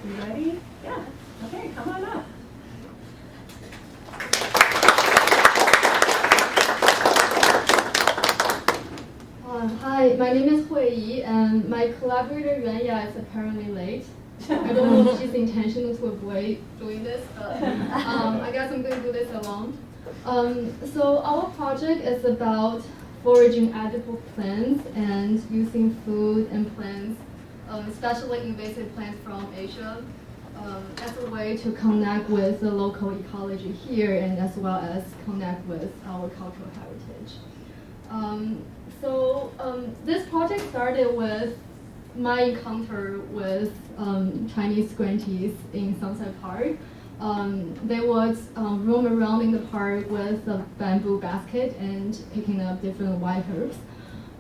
You ready? Yeah. Okay, come on up. Hi, my name is Hui Yi, and my collaborator Yuan Ya is apparently late. I don't know if she's intentional to avoid doing this, but I guess I'm going to do this alone. So our project is about foraging edible plants and using food and plants, especially invasive plants from Asia, as a way to connect with the local ecology here and as well as connect with our cultural heritage. This project started with my encounter with Chinese grantees in Sunset Park. They would roam around in the park with a bamboo basket and picking up different wild herbs.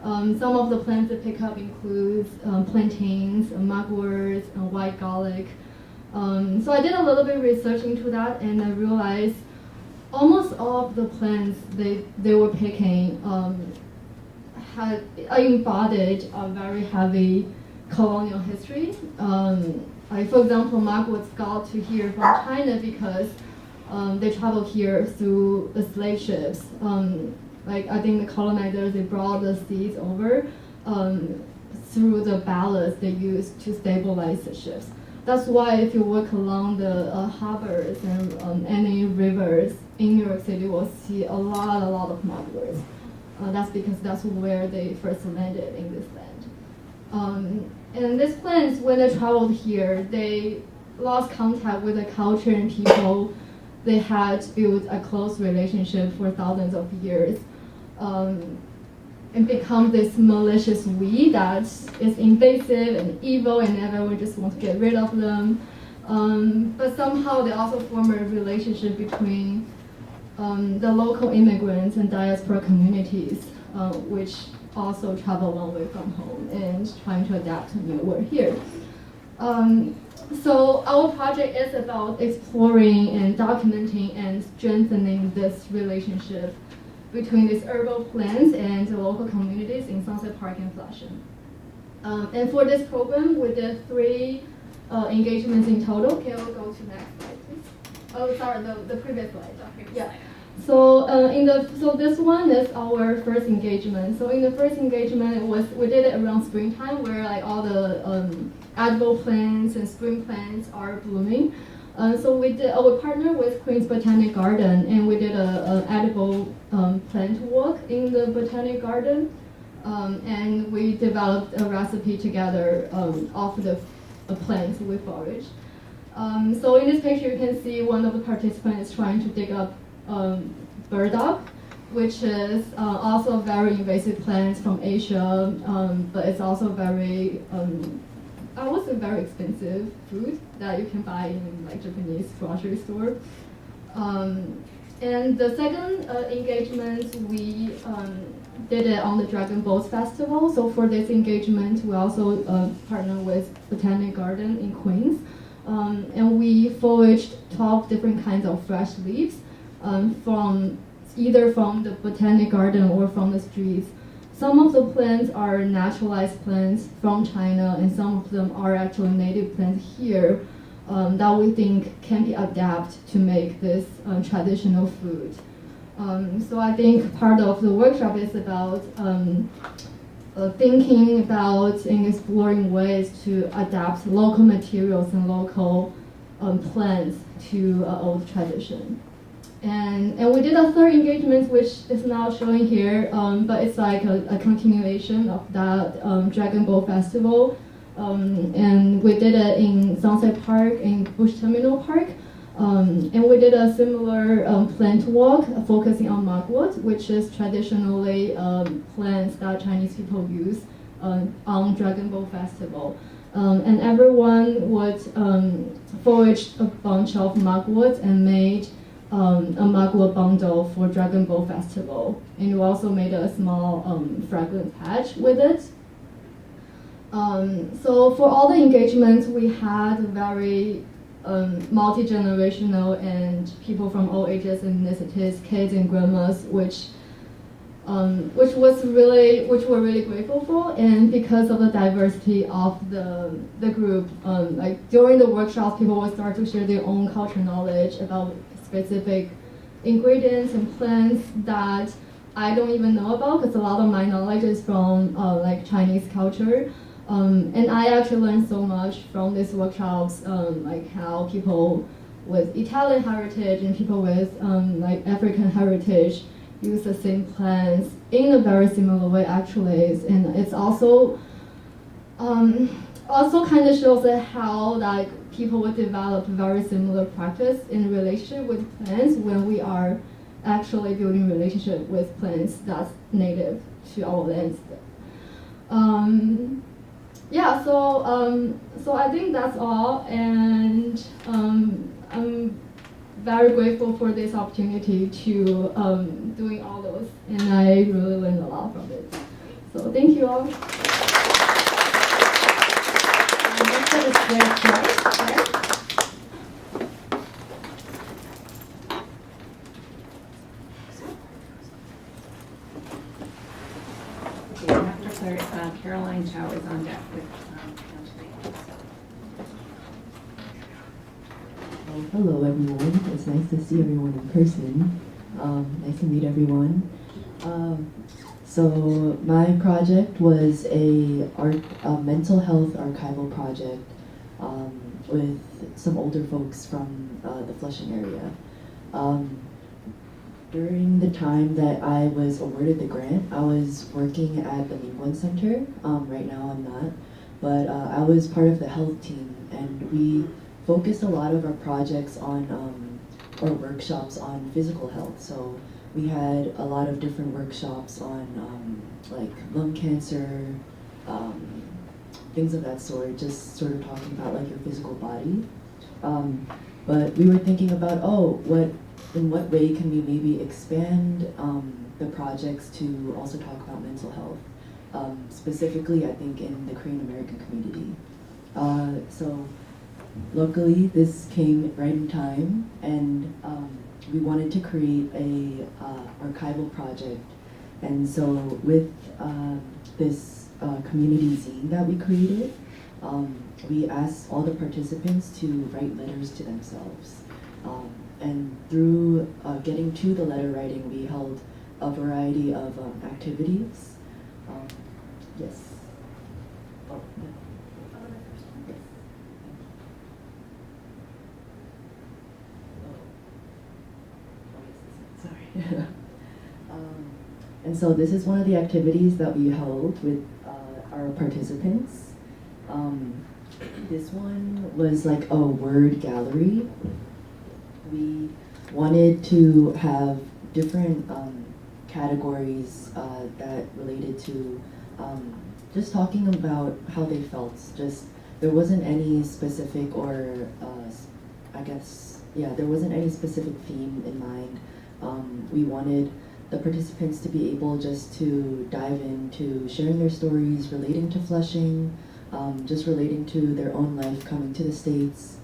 Some of the plants they pick up includes plantains, mugwort, white garlic. So I did a little bit of research into that, and I realized almost all of the plants they were picking had embodied a very heavy colonial history. For example, mugworts got to here from China because they traveled here through the slave ships. I think the colonizers, they brought the seeds over through the ballast they used to stabilize the ships. That's why if you walk along the harbors and any rivers in New York City, you will see a lot of mugworts. That's because that's where they first landed in this land. And these plants, when they traveled here, they lost contact with the culture and people. They had built a close relationship for thousands of years. And become this malicious weed that is invasive and evil, and everyone just wants to get rid of them. But somehow they also form a relationship between the local immigrants and diaspora communities, which also travel a long way from home and trying to adapt to new world here. So our project is about exploring and documenting and strengthening this relationship between these herbal plants and the local communities in Sunset Park and Flushing. And for this program, we did 3 engagements in total. Can we go to next slide, please? Oh, sorry, the previous slide. Yeah. So this one is our first engagement. So in the first engagement, we did it around springtime, where like all the edible plants and spring plants are blooming. So we partnered with Queens Botanical Garden, and we did a edible plant walk in the Botanical Garden, and we developed a recipe together of the plants we foraged. So in this picture, you can see one of the participants is trying to dig up burdock, which is also a very invasive plant from Asia, but it's also very I would say very expensive food that you can buy in like Japanese grocery store. And the second engagement, we did it on the Dragon Boat Festival. So for this engagement, we also partnered with Botanical Garden in Queens. And we foraged 12 different kinds of fresh leaves from either from the Botanical Garden or from the streets. Some of the plants are naturalized plants from China, and some of them are actually native plants here that we think can be adapted to make this traditional food. So I think part of the workshop is about thinking about and exploring ways to adapt local materials and local plants to old tradition. And we did a third engagement, which is now showing here, but it's like a continuation of that Dragon Boat Festival. And we did it in Sunset Park, in Bush Terminal Park. And we did a similar plant walk focusing on mugwort, which is traditionally plants that Chinese people use on Dragon Boat Festival. And everyone would forage a bunch of mugwort and made a mugwort bundle for Dragon Boat Festival, and we also made a small fragrance patch with it. So for all the engagements, we had very multi-generational and people from all ages and ethnicities, kids and grandmas, which which we're really grateful for. And because of the diversity of the group, like during the workshops, people will start to share their own cultural knowledge about specific ingredients and plants that I don't even know about, because a lot of my knowledge is from like Chinese culture. And I actually learned so much from these workshops, like how people with Italian heritage and people with like African heritage use the same plants in a very similar way, actually. And it's also kind of shows that how like people would develop very similar practice in relationship with plants when we are actually building relationship with plants that's native to our lands. Yeah, so I think that's all, and I'm very grateful for this opportunity to doing all those, and I really learned a lot from it. So thank you all. Next up is Claire. After Claire, Caroline Chow is on deck with Hello everyone, it's nice to see everyone in person. Nice to meet everyone. So my project was a mental health archival project with some older folks from the Flushing area. During the time that I was awarded the grant, I was working at the Ningguan Center. Right now I'm not, but I was part of the health team, and we focused a lot of our projects on, or workshops on physical health. So we had a lot of different workshops on like lung cancer, things of that sort, just sort of talking about like your physical body. But we were thinking about, in what way can we maybe expand the projects to also talk about mental health, specifically I think in the Korean American community. So luckily this came right in time, and we wanted to create a archival project. And so with this community zine that we created, we asked all the participants to write letters to themselves. And through getting to the letter writing, we held a variety of activities. Yes. Oh, yeah. Sorry. And so this is one of the activities that we held with our participants. This one was like a word gallery. We wanted to have different categories that related to just talking about how they felt. Just there wasn't any specific there wasn't any specific theme in mind. We wanted the participants to be able just to dive into sharing their stories relating to Flushing, just relating to their own life coming to the States,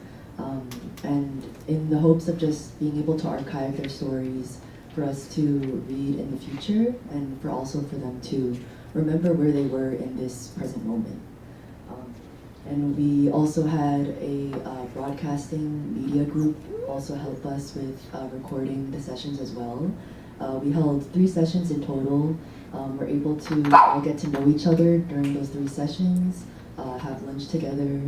and in the hopes of just being able to archive their stories for us to read in the future, and for them to remember where they were in this present moment. And we also had a broadcasting media group also help us with recording the sessions as well. We held 3 sessions in total. We're able to all get to know each other during those 3 sessions, have lunch together.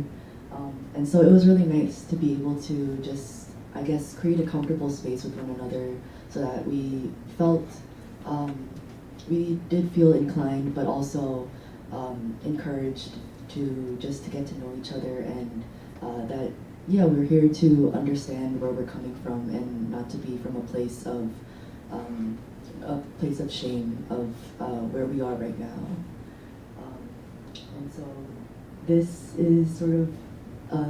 And so it was really nice to be able to just, I guess, create a comfortable space with one another so that we felt, we did feel inclined, but also encouraged to get to know each other, and that, yeah, we're here to understand where we're coming from and not to be from a place of shame of where we are right now. And so this is sort of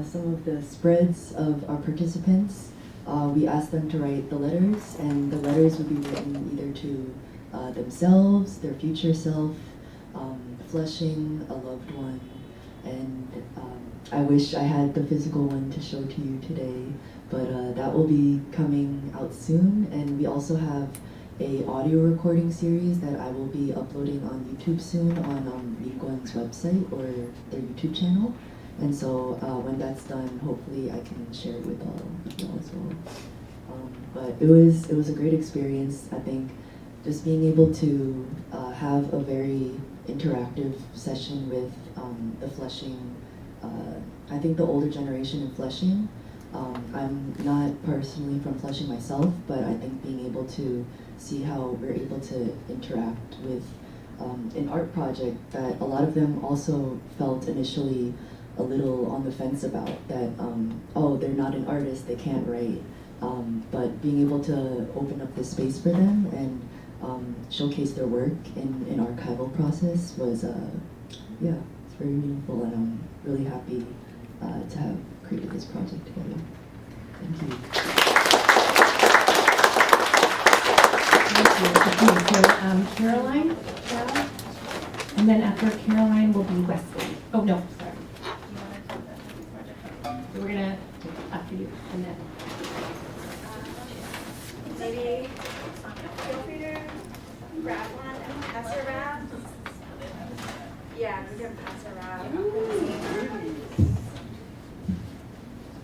some of the spreads of our participants. We asked them to write the letters, and the letters would be written either to themselves, their future self, Flushing, a loved one, and I wish I had the physical one to show to you today, but that will be coming out soon. And we also have a audio recording series that I will be uploading on YouTube soon on Linguan's website or their YouTube channel. And so when that's done, hopefully I can share it with all of y'all as well. But it was a great experience. I think just being able to have a very interactive session with the Flushing, I think the older generation in Flushing. I'm not personally from Flushing myself, but I think being able to see how we're able to interact with an art project that a lot of them also felt initially a little on the fence about, that, oh, they're not an artist, they can't write. But being able to open up this space for them and showcase their work in an archival process was, yeah, it's very meaningful, and I'm really happy to have created this project together. Thank you. Thank you. Okay, so Caroline, Sarah, and then after Caroline will be Wesley. Oh, no, sorry. So we're gonna, after you, and then. Maybe feel free to grab one and pass it around. Yeah, we can pass it around.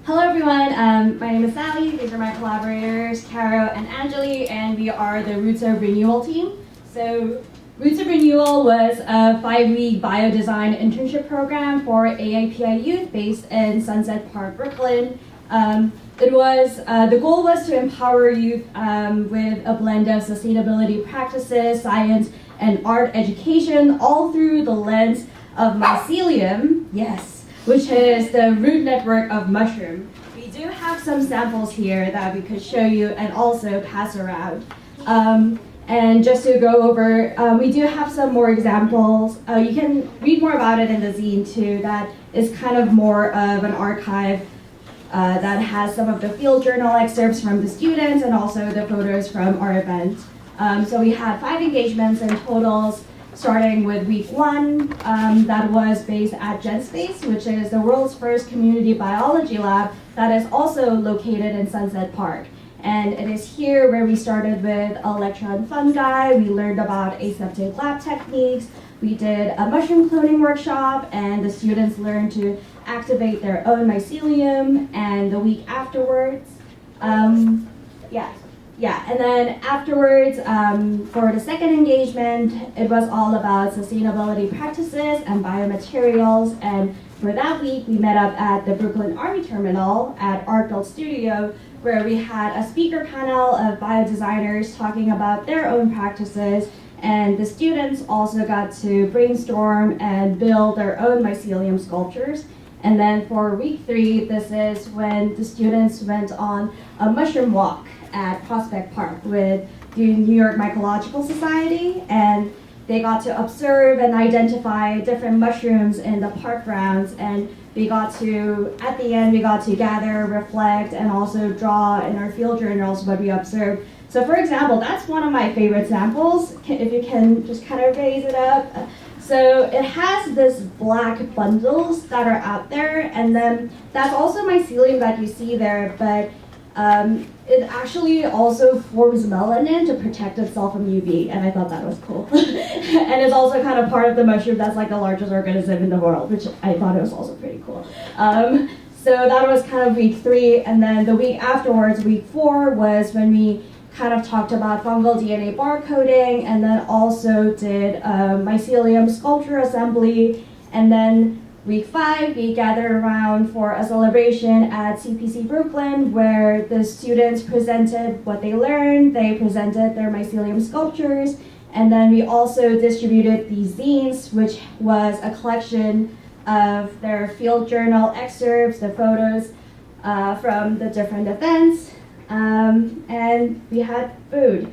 Hello everyone, my name is Sally. These are my collaborators, Caro and Anjali, and we are the Roots of Renewal team. So Roots of Renewal was a 5-week biodesign internship program for AAPI youth based in Sunset Park, Brooklyn. The goal was to empower youth with a blend of sustainability practices, science, and art education, all through the lens of mycelium, yes, which is the root network of mushroom. We do have some samples here that we could show you and also pass around. And just to go over, we do have some more examples. You can read more about it in the zine too. That is kind of more of an archive that has some of the field journal excerpts from the students and also the photos from our event. So we had 5 engagements in totals, starting with week 1, that was based at GenSpace, which is the world's first community biology lab that is also located in Sunset Park. And it is here where we started with electron fungi. We learned about aseptic lab techniques. We did a mushroom cloning workshop, and the students learned to activate their own mycelium. And the week afterwards, and then afterwards, for the second engagement, it was all about sustainability practices and biomaterials. And for that week, we met up at the Brooklyn Army Terminal at Art Build Studio, where we had a speaker panel of biodesigners talking about their own practices. And the students also got to brainstorm and build their own mycelium sculptures. And then for week 3, this is when the students went on a mushroom walk at Prospect Park with the New York Mycological Society, and they got to observe and identify different mushrooms in the park grounds, and we got to, at the end, we got to gather, reflect, and also draw in our field journals what we observed. So for example, that's one of my favorite samples, if you can just kind of raise it up. So it has this black bundles that are out there, and then that's also mycelium that you see there, but it actually also forms melanin to protect itself from UV, and I thought that was cool. And it's also kind of part of the mushroom that's like the largest organism in the world, which I thought it was also pretty cool. So that was kind of week 3, and then the week afterwards, week 4, was when we kind of talked about fungal DNA barcoding, and then also did mycelium sculpture assembly, and then week 5, we gathered around for a celebration at CPC Brooklyn, where the students presented what they learned, they presented their mycelium sculptures, and then we also distributed these zines, which was a collection of their field journal excerpts, the photos from the different events, and we had food.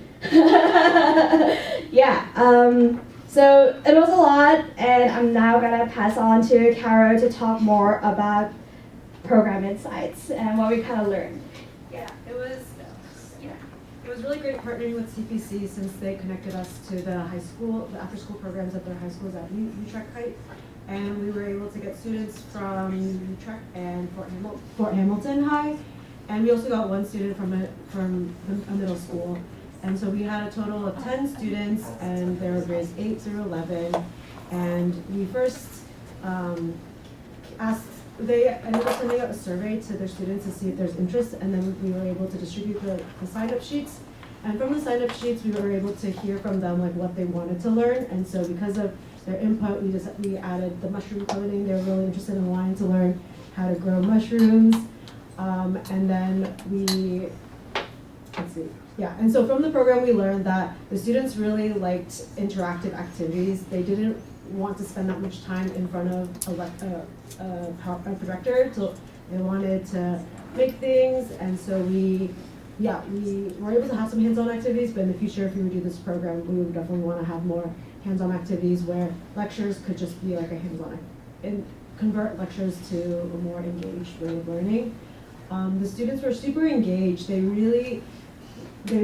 So it was a lot, and I'm now gonna pass on to Caro to talk more about program insights and what we kind of learned. It was really great partnering with CPC since they connected us to the high school, the after-school programs at their high schools at Utrecht Heights, and we were able to get students from Utrecht and Fort Hamilton High, and we also got one student from a middle school. And so we had a total of 10 students, and they were grades 8 through 11. And we first they ended up sending out a survey to their students to see if there's interest, and then we were able to distribute the sign-up sheets. And from the sign-up sheets, we were able to hear from them like what they wanted to learn. And so because of their input, we added the mushroom cloning. They were really interested in wanting to learn how to grow mushrooms. And then and so from the program we learned that the students really liked interactive activities. They didn't want to spend that much time in front of a projector, so they wanted to make things, and so we were able to have some hands-on activities, but in the future, if we would do this program, we would definitely want to have more hands-on activities where lectures could just be like a hands-on, and convert lectures to a more engaged way of learning. The students were super engaged. They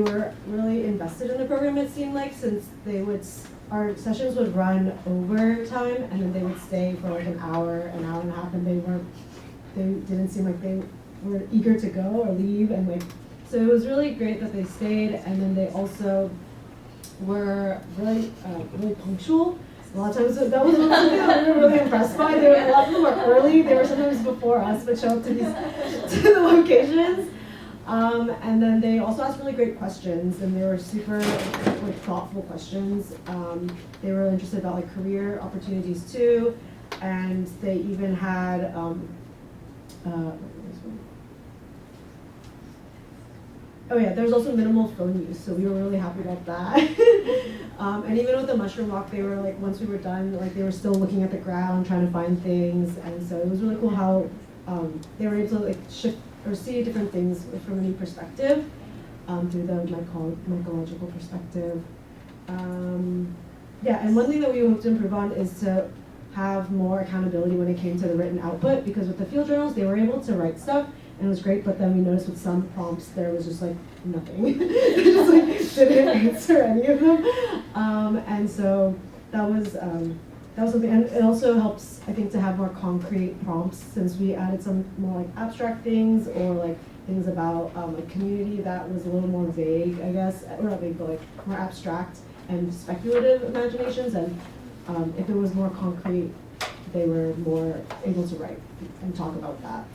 were really invested in the program, it seemed like, since our sessions would run over time, and then they would stay for like an hour and a half, and they didn't seem like they were eager to go or leave, and like, so it was really great that they stayed, and then they also were really punctual. A lot of times that was something that we were really impressed by. A lot of them were early. They were sometimes before us, but show up to the locations. And then they also asked really great questions, and they were super thoughtful questions. They were interested about like career opportunities too, and they even had there was also minimal phone use, so we were really happy about that. And even with the mushroom walk, they were like, once we were done, like they were still looking at the ground, trying to find things, and so it was really cool how they were able to like shift or see different things from a new perspective, through the mycological perspective. And one thing that we hope to improve on is to have more accountability when it came to the written output, because with the field journals, they were able to write stuff, and it was great, but then we noticed with some prompts, there was just like nothing. They just like didn't answer any of them. And so that was something, and it also helps, I think, to have more concrete prompts, since we added some more like abstract things, or like things about like community that was a little more vague, I guess, or not vague, but like more abstract and speculative imaginations. And if it was more concrete, they were more able to write and talk about that.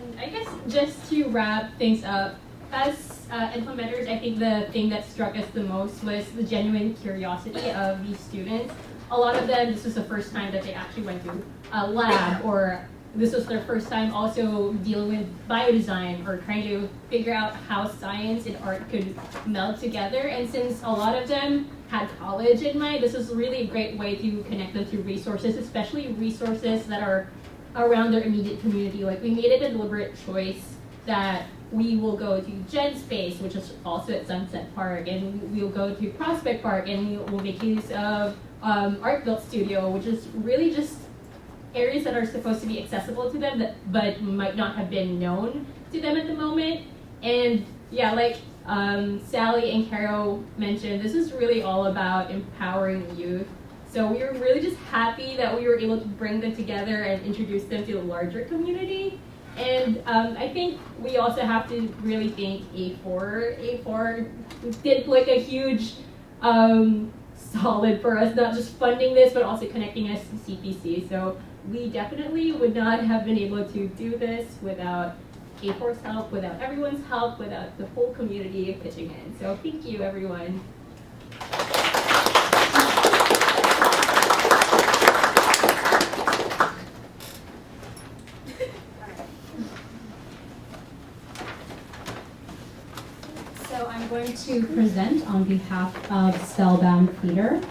And I guess just to wrap things up, as implementers, I think the thing that struck us the most was the genuine curiosity of these students. A lot of them, this was the first time that they actually went to a lab, or this was their first time also dealing with biodesign, or trying to figure out how science and art could meld together. And since a lot of them had college in mind, this was really a great way to connect them to resources, especially resources that are around their immediate community. Like, we made it a deliberate choice that we will go to Gen Space, which is also at Sunset Park, and we'll go to Prospect Park, and we'll make use of Art Built Studio, which is really just areas that are supposed to be accessible to them, but might not have been known to them at the moment. And yeah, like Sally and Caro mentioned, this is really all about empowering youth. So we were really just happy that we were able to bring them together and introduce them to the larger community. And I think we also have to really thank A4. A4 did like a huge solid for us, not just funding this, but also connecting us to CPC. So we definitely would not have been able to do this without A4's help, without everyone's help, without the whole community pitching in. So thank you, everyone. So I'm going to present on behalf of Spellbound Theater.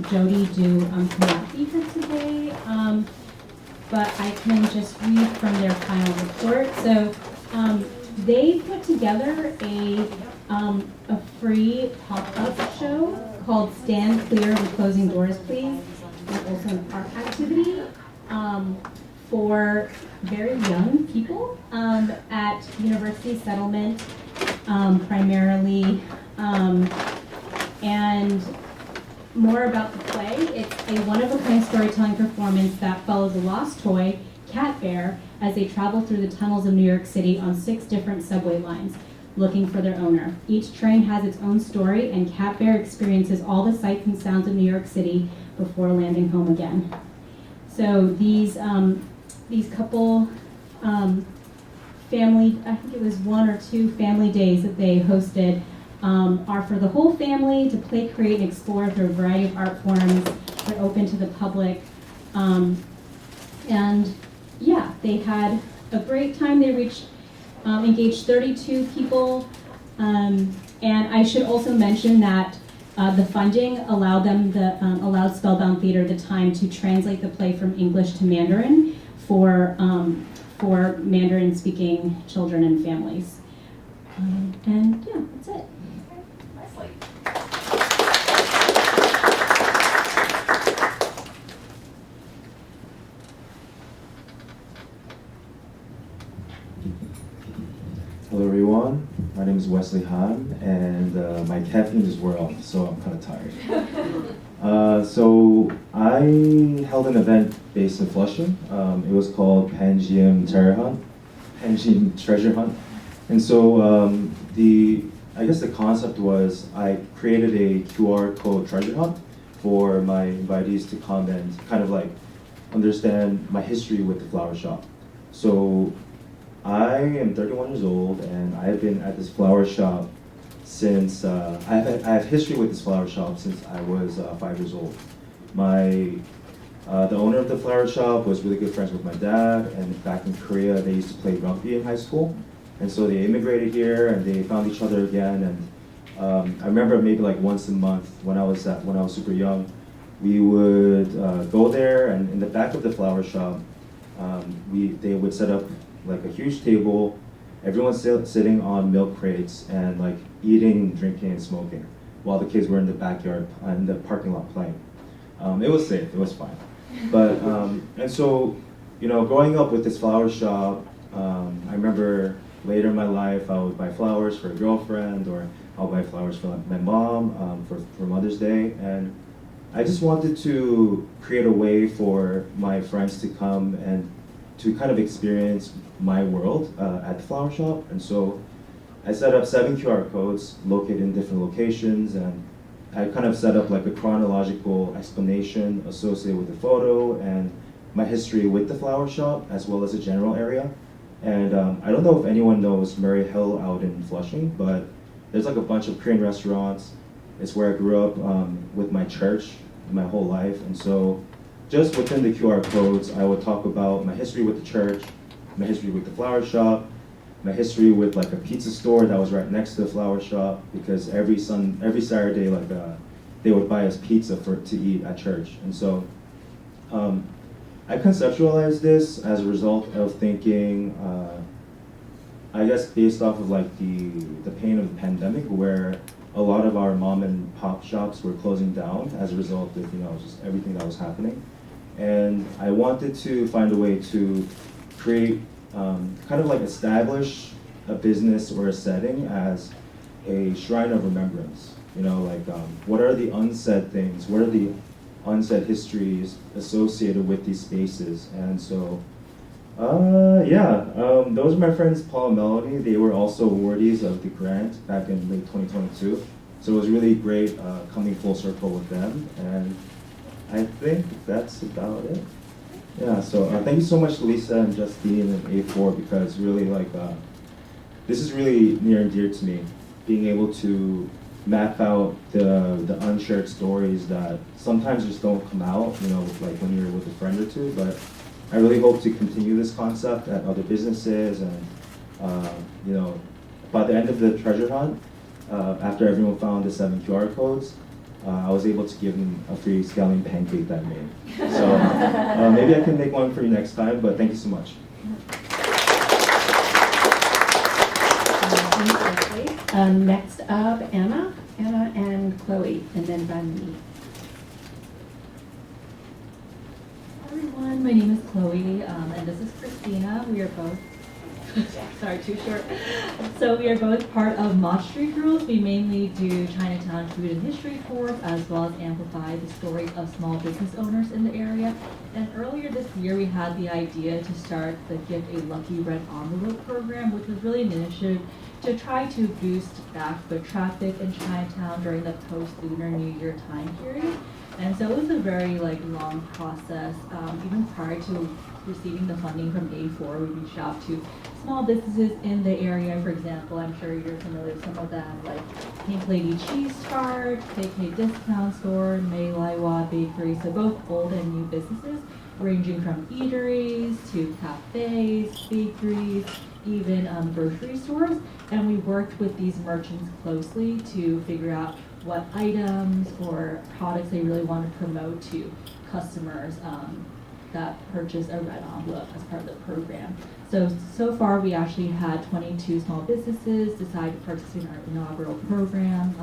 Jody cannot be here today, but I can just read from their final report. So they put together a free pop-up show called Stand Clear of the Closing Doors, Please. It's also an art activity for very young people at University Settlement, primarily, and more about the play. It's a one-of-a-kind storytelling performance that follows a lost toy, Cat Bear as they travel through the tunnels of New York City on 6 different subway lines, looking for their owner. Each train has its own story, and Cat Bear experiences all the sights and sounds of New York City before landing home again. So these couple family, I think it was 1 or 2 family days that they hosted, are for the whole family to play, create, and explore through a variety of art forms. They're open to the public. And yeah, they had a great time. They engaged 32 people. And I should also mention that the funding allowed allowed Spellbound Theater the time to translate the play from English to Mandarin for Mandarin-speaking children and families. And yeah, that's it. Leslie. Hello everyone, my name is Wesley Han, and my caffeine is wore off, so I'm kind of tired. So I held an event based in Flushing. It was called Pangeum Treasure Hunt. And so I guess the concept was I created a QR code treasure hunt for my invitees to come and kind of like understand my history with the flower shop. So I am 31 years old, and I've been at this flower shop since, I have history with this flower shop since I was 5 years old. The owner of the flower shop was really good friends with my dad, and back in Korea they used to play rugby in high school. And so they immigrated here and they found each other again. And I remember maybe like once a month when I was super young, we would go there, and in the back of the flower shop, they would set up like a huge table, everyone's sitting on milk crates and like eating, drinking, and smoking, while the kids were in the backyard, in the parking lot playing. It was safe, it was fine. But, and so, you know, growing up with this flower shop, I remember later in my life, I would buy flowers for a girlfriend, or I'll buy flowers for my mom for Mother's Day. And I just wanted to create a way for my friends to come and to kind of experience my world at the flower shop. And so I set up 7 QR codes located in different locations, and I kind of set up like a chronological explanation associated with the photo and my history with the flower shop, as well as a general area. And I don't know if anyone knows Murray Hill out in Flushing, but there's like a bunch of Korean restaurants. It's where I grew up with my church my whole life. And so just within the QR codes, I would talk about my history with the church, my history with the flower shop, my history with like a pizza store that was right next to the flower shop, because every Saturday, like they would buy us pizza to eat at church. And so I conceptualized this as a result of thinking, I guess based off of like the pain of the pandemic, where a lot of our mom and pop shops were closing down as a result of, you know, just everything that was happening. And I wanted to find a way to create, kind of like establish a business or a setting as a shrine of remembrance. You know, like what are the unsaid things? What are the unsaid histories associated with these spaces? And so, those are my friends Paul and Melanie. They were also awardees of the grant back in late 2022. So it was really great coming full circle with them. And I think that's about it. Yeah, so thank you so much to Lisa and Justine and A4, because really like, this is really near and dear to me, being able to map out the unshared stories that sometimes just don't come out, you know, like when you're with a friend or two. But I really hope to continue this concept at other businesses, and you know, by the end of the treasure hunt, after everyone found the 7 QR codes, I was able to give them a free scallion pancake that I made. So maybe I can make one for you next time, but thank you so much. Next up, Anna and Chloe, and then Van. Hi everyone, my name is Chloe, and this is Christina. We are both Sorry, too short. So we are both part of Mott Street Girls. We mainly do Chinatown food and history tours as well as amplify the stories of small business owners in the area. And earlier this year, we had the idea to start the Gift a Lucky Red Envelope program, which was really an initiative to try to boost back foot traffic in Chinatown during the post-Lunar New Year time period. And so it was a very long process. Even prior to receiving the funding from A4, we reached out to small businesses in the area. For example, I'm sure you're familiar with some of them, like Pink Lady Cheese Tart, KK Discount Store, Mei Lai Wa Bakery. So both old and new businesses, ranging from eateries to cafes, bakeries, even grocery stores. And we worked with these merchants closely to figure out what items or products they really want to promote to customers that purchase a red envelope as part of the program. So far we actually had 22 small businesses decide to participate in our inaugural program,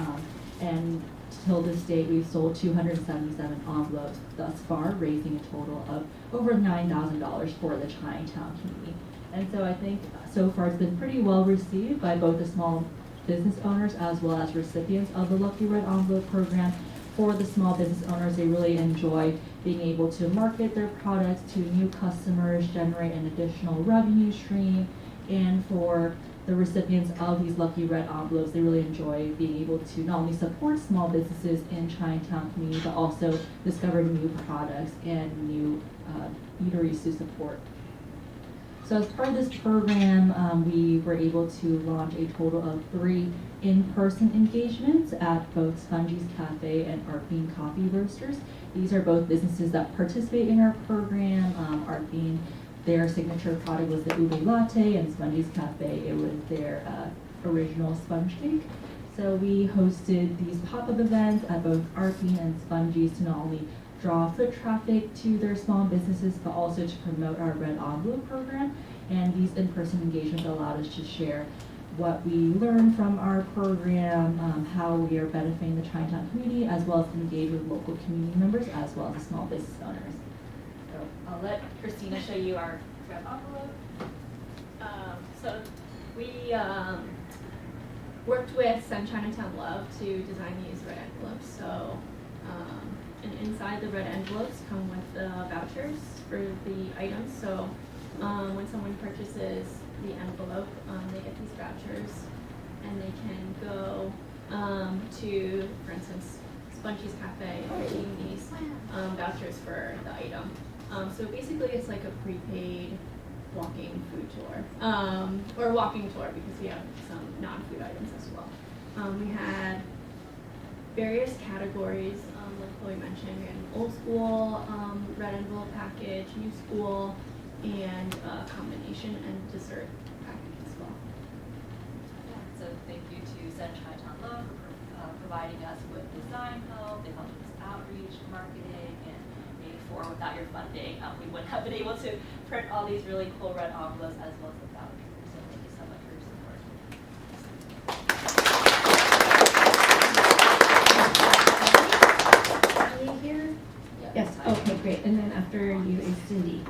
and till this date we've sold 277 envelopes thus far, raising a total of over $9,000 for the Chinatown community. And so I think so far it's been pretty well received by both the small business owners as well as recipients of the Lucky Red Envelope program. For the small business owners, they really enjoy being able to market their products to new customers, generate an additional revenue stream. And for the recipients of these Lucky Red Envelopes, they really enjoy being able to not only support small businesses in Chinatown community, but also discover new products and new eateries to support. So as part of this program, we were able to launch a total of 3 in-person engagements at both Spongy's Cafe and Art Bean Coffee Roasters. These are both businesses that participate in our program. Art Bean, their signature product was the ube latte, and Spongy's Cafe, it was their original sponge cake. So we hosted these pop-up events at both Art Bean and Spongy's to not only draw foot traffic to their small businesses, but also to promote our Red Envelope program. And these in-person engagements allowed us to share what we learned from our program, how we are benefiting the Chinatown community, as well as engage with local community members, as well as the small business owners. So I'll let Christina show you our Red Envelope. So we worked with Sun Chinatown Love to design these red envelopes. So, and inside the red envelopes come with the vouchers for the items. So when someone purchases the envelope, they get these vouchers, and they can go to, for instance, Spongy's Cafe and redeem these vouchers for the item. So basically it's like a prepaid walking food tour, or walking tour, because we have some non-food items as well. We had various categories, like Chloe mentioned. We had an old school red envelope package, new school, and a combination and dessert package as well. So thank you to Sun Chinatown Love for providing us with design help. They helped us outreach, marketing, and maybe without your funding, we wouldn't have been able to print all these really cool red envelopes as well as the vouchers. So thank you so much for your support. Here? Yes, okay, great. And then after you is Cindy.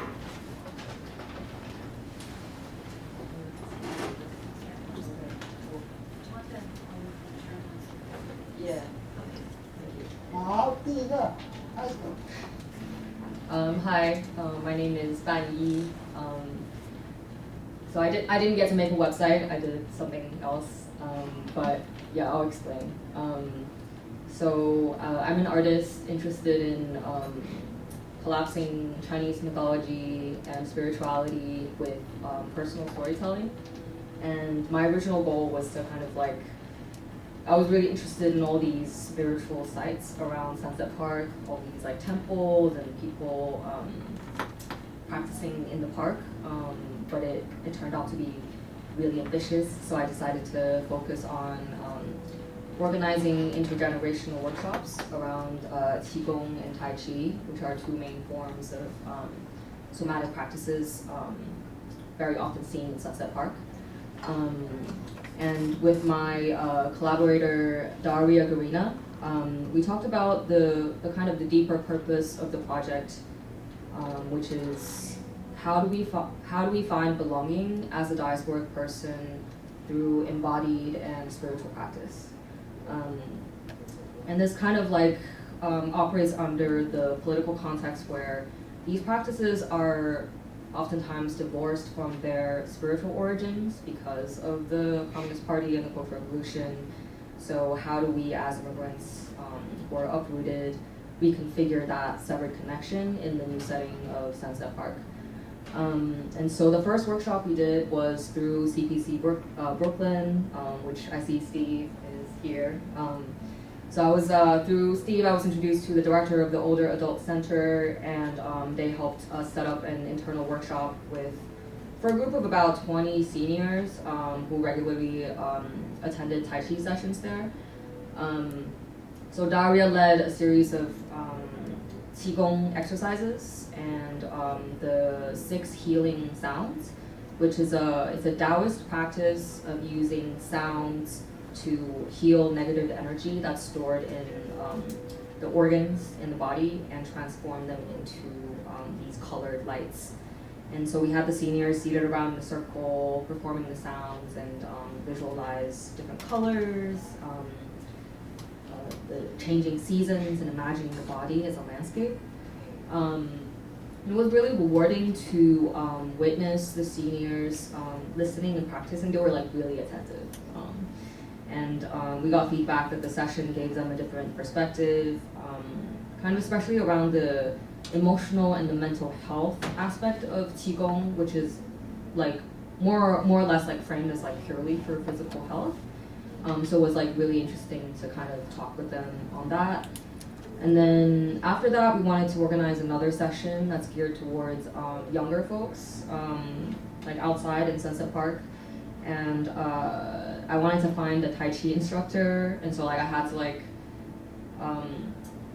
Yeah. Hi, my name is Ban Yi. So I didn't get to make a website. I did something else. But yeah, I'll explain. So I'm an artist interested in collapsing Chinese mythology and spirituality with personal storytelling. And my original goal was to kind of like, I was really interested in all these spiritual sites around Sunset Park, all these like temples and people practicing in the park. But it turned out to be really ambitious, so I decided to focus on organizing intergenerational workshops around Qigong and Tai Chi, which are 2 main forms of somatic practices very often seen in Sunset Park. And with my collaborator Daria Garina, we talked about the kind of the deeper purpose of the project, which is how do we find belonging as a diasporic person through embodied and spiritual practice? And this kind of like operates under the political context where these practices are oftentimes divorced from their spiritual origins because of the Communist Party and the Cultural Revolution. So how do we as immigrants who are uprooted reconfigure that severed connection in the new setting of Sunset Park? And so the first workshop we did was through CPC Brooklyn, which I see Steve is here. So I was, through Steve, I was introduced to the director of the Older Adult Center, and they helped us set up an internal workshop for a group of about 20 seniors who regularly attended Tai Chi sessions there. So Daria led a series of Qigong exercises and the 6 healing sounds, which is it's a Taoist practice of using sounds to heal negative energy that's stored in the organs in the body and transform them into these colored lights. And so we had the seniors seated around the circle performing the sounds and visualize different colors, the changing seasons, and imagining the body as a landscape. It was really rewarding to witness the seniors listening and practicing. They were like really attentive. And we got feedback that the session gave them a different perspective, kind of especially around the emotional and the mental health aspect of Qigong, which is like more or less like framed as like purely for physical health. So it was like really interesting to kind of talk with them on that. And then after that, we wanted to organize another session that's geared towards younger folks, like outside in Sunset Park. And I wanted to find a Tai Chi instructor, and so like I had to like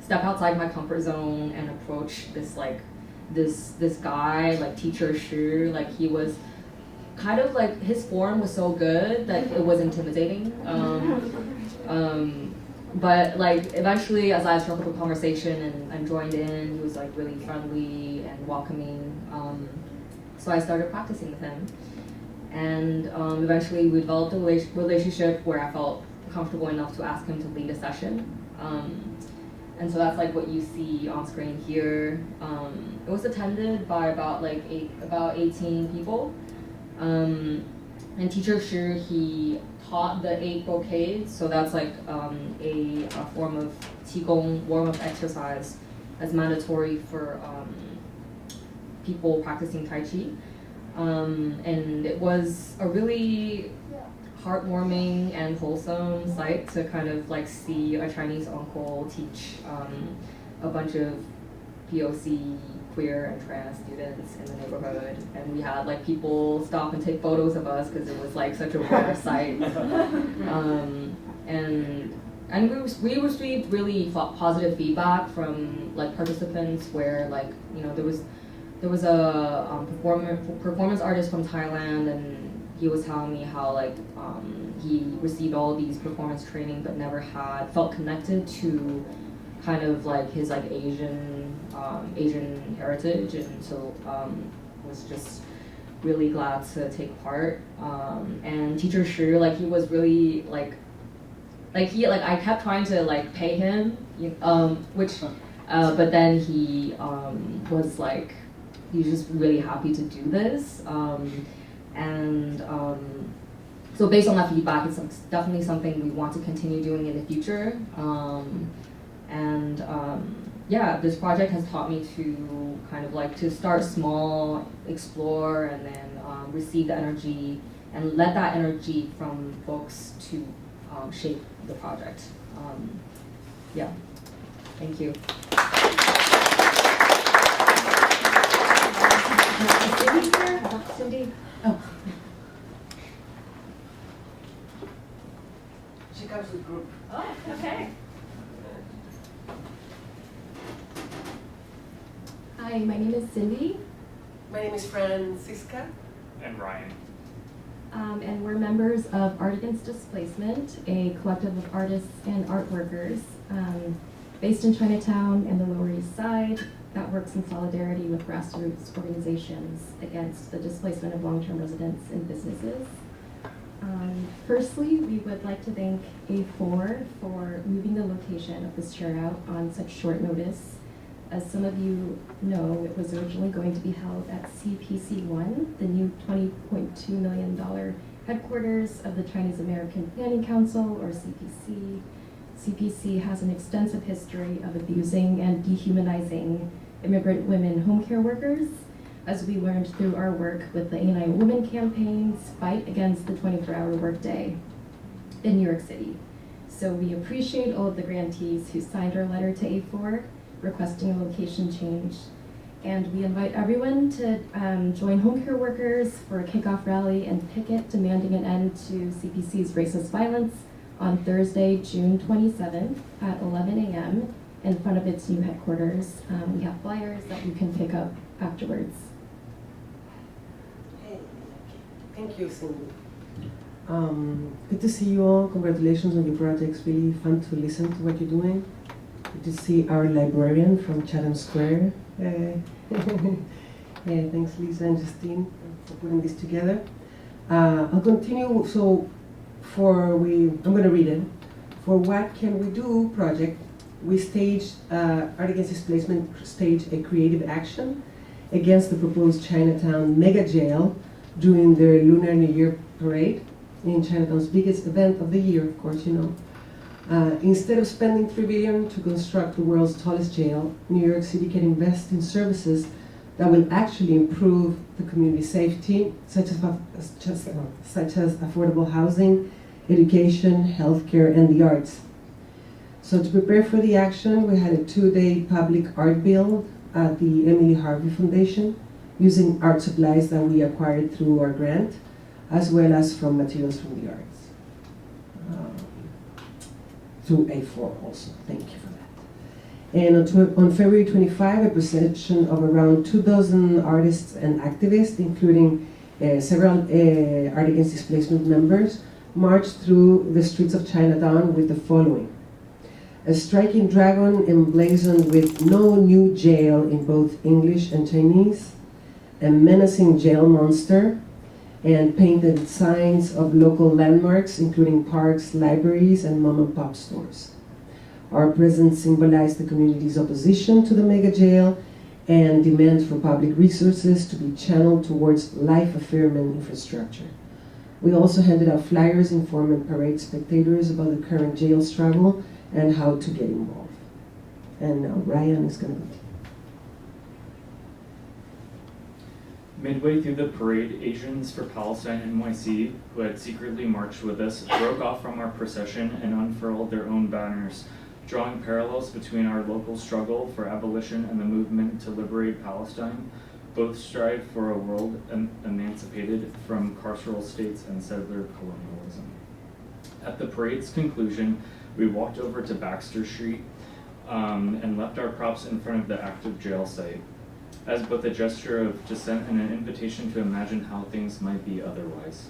step outside my comfort zone and approach this like this guy, like teacher Shu. Like he was kind of like, his form was so good that it was intimidating. But like eventually, as I struck up a conversation and joined in, he was like really friendly and welcoming. So I started practicing with him. And eventually we developed a relationship where I felt comfortable enough to ask him to lead a session. And so that's like what you see on screen here. It was attended by about 18 people. And teacher Shu, he taught the 8 brocades, so that's like a form of Qigong warm-up exercise that's mandatory for people practicing Tai Chi. And it was a really heartwarming and wholesome sight to kind of like see a Chinese uncle teach a bunch of POC, queer and trans students in the neighborhood, and we had like people stop and take photos of us because it was like such a rare sight. And we received really positive feedback from like participants where like, you know, there was a performance artist from Thailand, and he was telling me how like he received all these performance training but never had felt connected to kind of like his like Asian heritage, and so was just really glad to take part. And teacher Shu, like he was really I kept trying to like pay him, but then he was like, he's just really happy to do this. So based on that feedback, it's definitely something we want to continue doing in the future. Yeah, this project has taught me to kind of like to start small, explore, and then receive the energy and let that energy from folks to shape the project. Yeah, thank you. Cindy here? Cindy? Oh. She comes with group. Oh, okay. Hi, my name is Cindy. My name is Francisca. And Ryan. And we're members of Art Against Displacement, a collective of artists and art workers. based in Chinatown and the Lower East Side that works in solidarity with grassroots organizations against the displacement of long-term residents and businesses. Firstly, we would like to thank A4 for moving the location of this chair out on such short notice. As some of you know, it was originally going to be held at CPC 1, the new $20.2 million headquarters of the Chinese American Planning Council, or CPC. CPC has an extensive history of abusing and dehumanizing immigrant women home care workers, as we learned through our work with the A9 Women campaign's fight against the 24-hour workday in New York City. So we appreciate all of the grantees who signed our letter to A4 requesting a location change. And we invite everyone to join home care workers for a kickoff rally and picket demanding an end to CPC's racist violence on Thursday, June 27th at 11 a.m. in front of its new headquarters. We have flyers that you can pick up afterwards. Thank you, Cindy. Good to see you all. Congratulations on your projects. Really fun to listen to what you're doing. Good to see our librarian from Chatham Square. Thanks, Lisa and Justine, for putting this together. I'll continue. So, I'm going to read it. For What Can We Do project, we staged Art Against Displacement staged a creative action against the proposed Chinatown mega jail during their Lunar New Year parade in Chinatown's biggest event of the year, of course, you know. Instead of spending $3 billion to construct the world's tallest jail, New York City can invest in services that will actually improve the community safety, such as affordable housing, education, healthcare, and the arts. So to prepare for the action, we had a 2-day public art build at the Emily Harvey Foundation, using art supplies that we acquired through our grant, as well as from materials from the arts. Through A4 also, thank you for that. And on February 25, a procession of around 24 artists and activists, including several Art Against Displacement members, marched through the streets of Chinatown with the following: a striking dragon emblazoned with "No New Jail" in both English and Chinese, a menacing jail monster, and painted signs of local landmarks, including parks, libraries, and mom-and-pop stores. Our presence symbolized the community's opposition to the mega jail and demand for public resources to be channeled towards life-affirming infrastructure. We also handed out flyers informing parade spectators about the current jail struggle and how to get involved. And now Ryan is going to continue. Midway through the parade, Asians for Palestine NYC, who had secretly marched with us, broke off from our procession and unfurled their own banners, drawing parallels between our local struggle for abolition and the movement to liberate Palestine. Both strive for a world emancipated from carceral states and settler colonialism. At the parade's conclusion, we walked over to Baxter Street and left our props in front of the active jail site, as both a gesture of dissent and an invitation to imagine how things might be otherwise.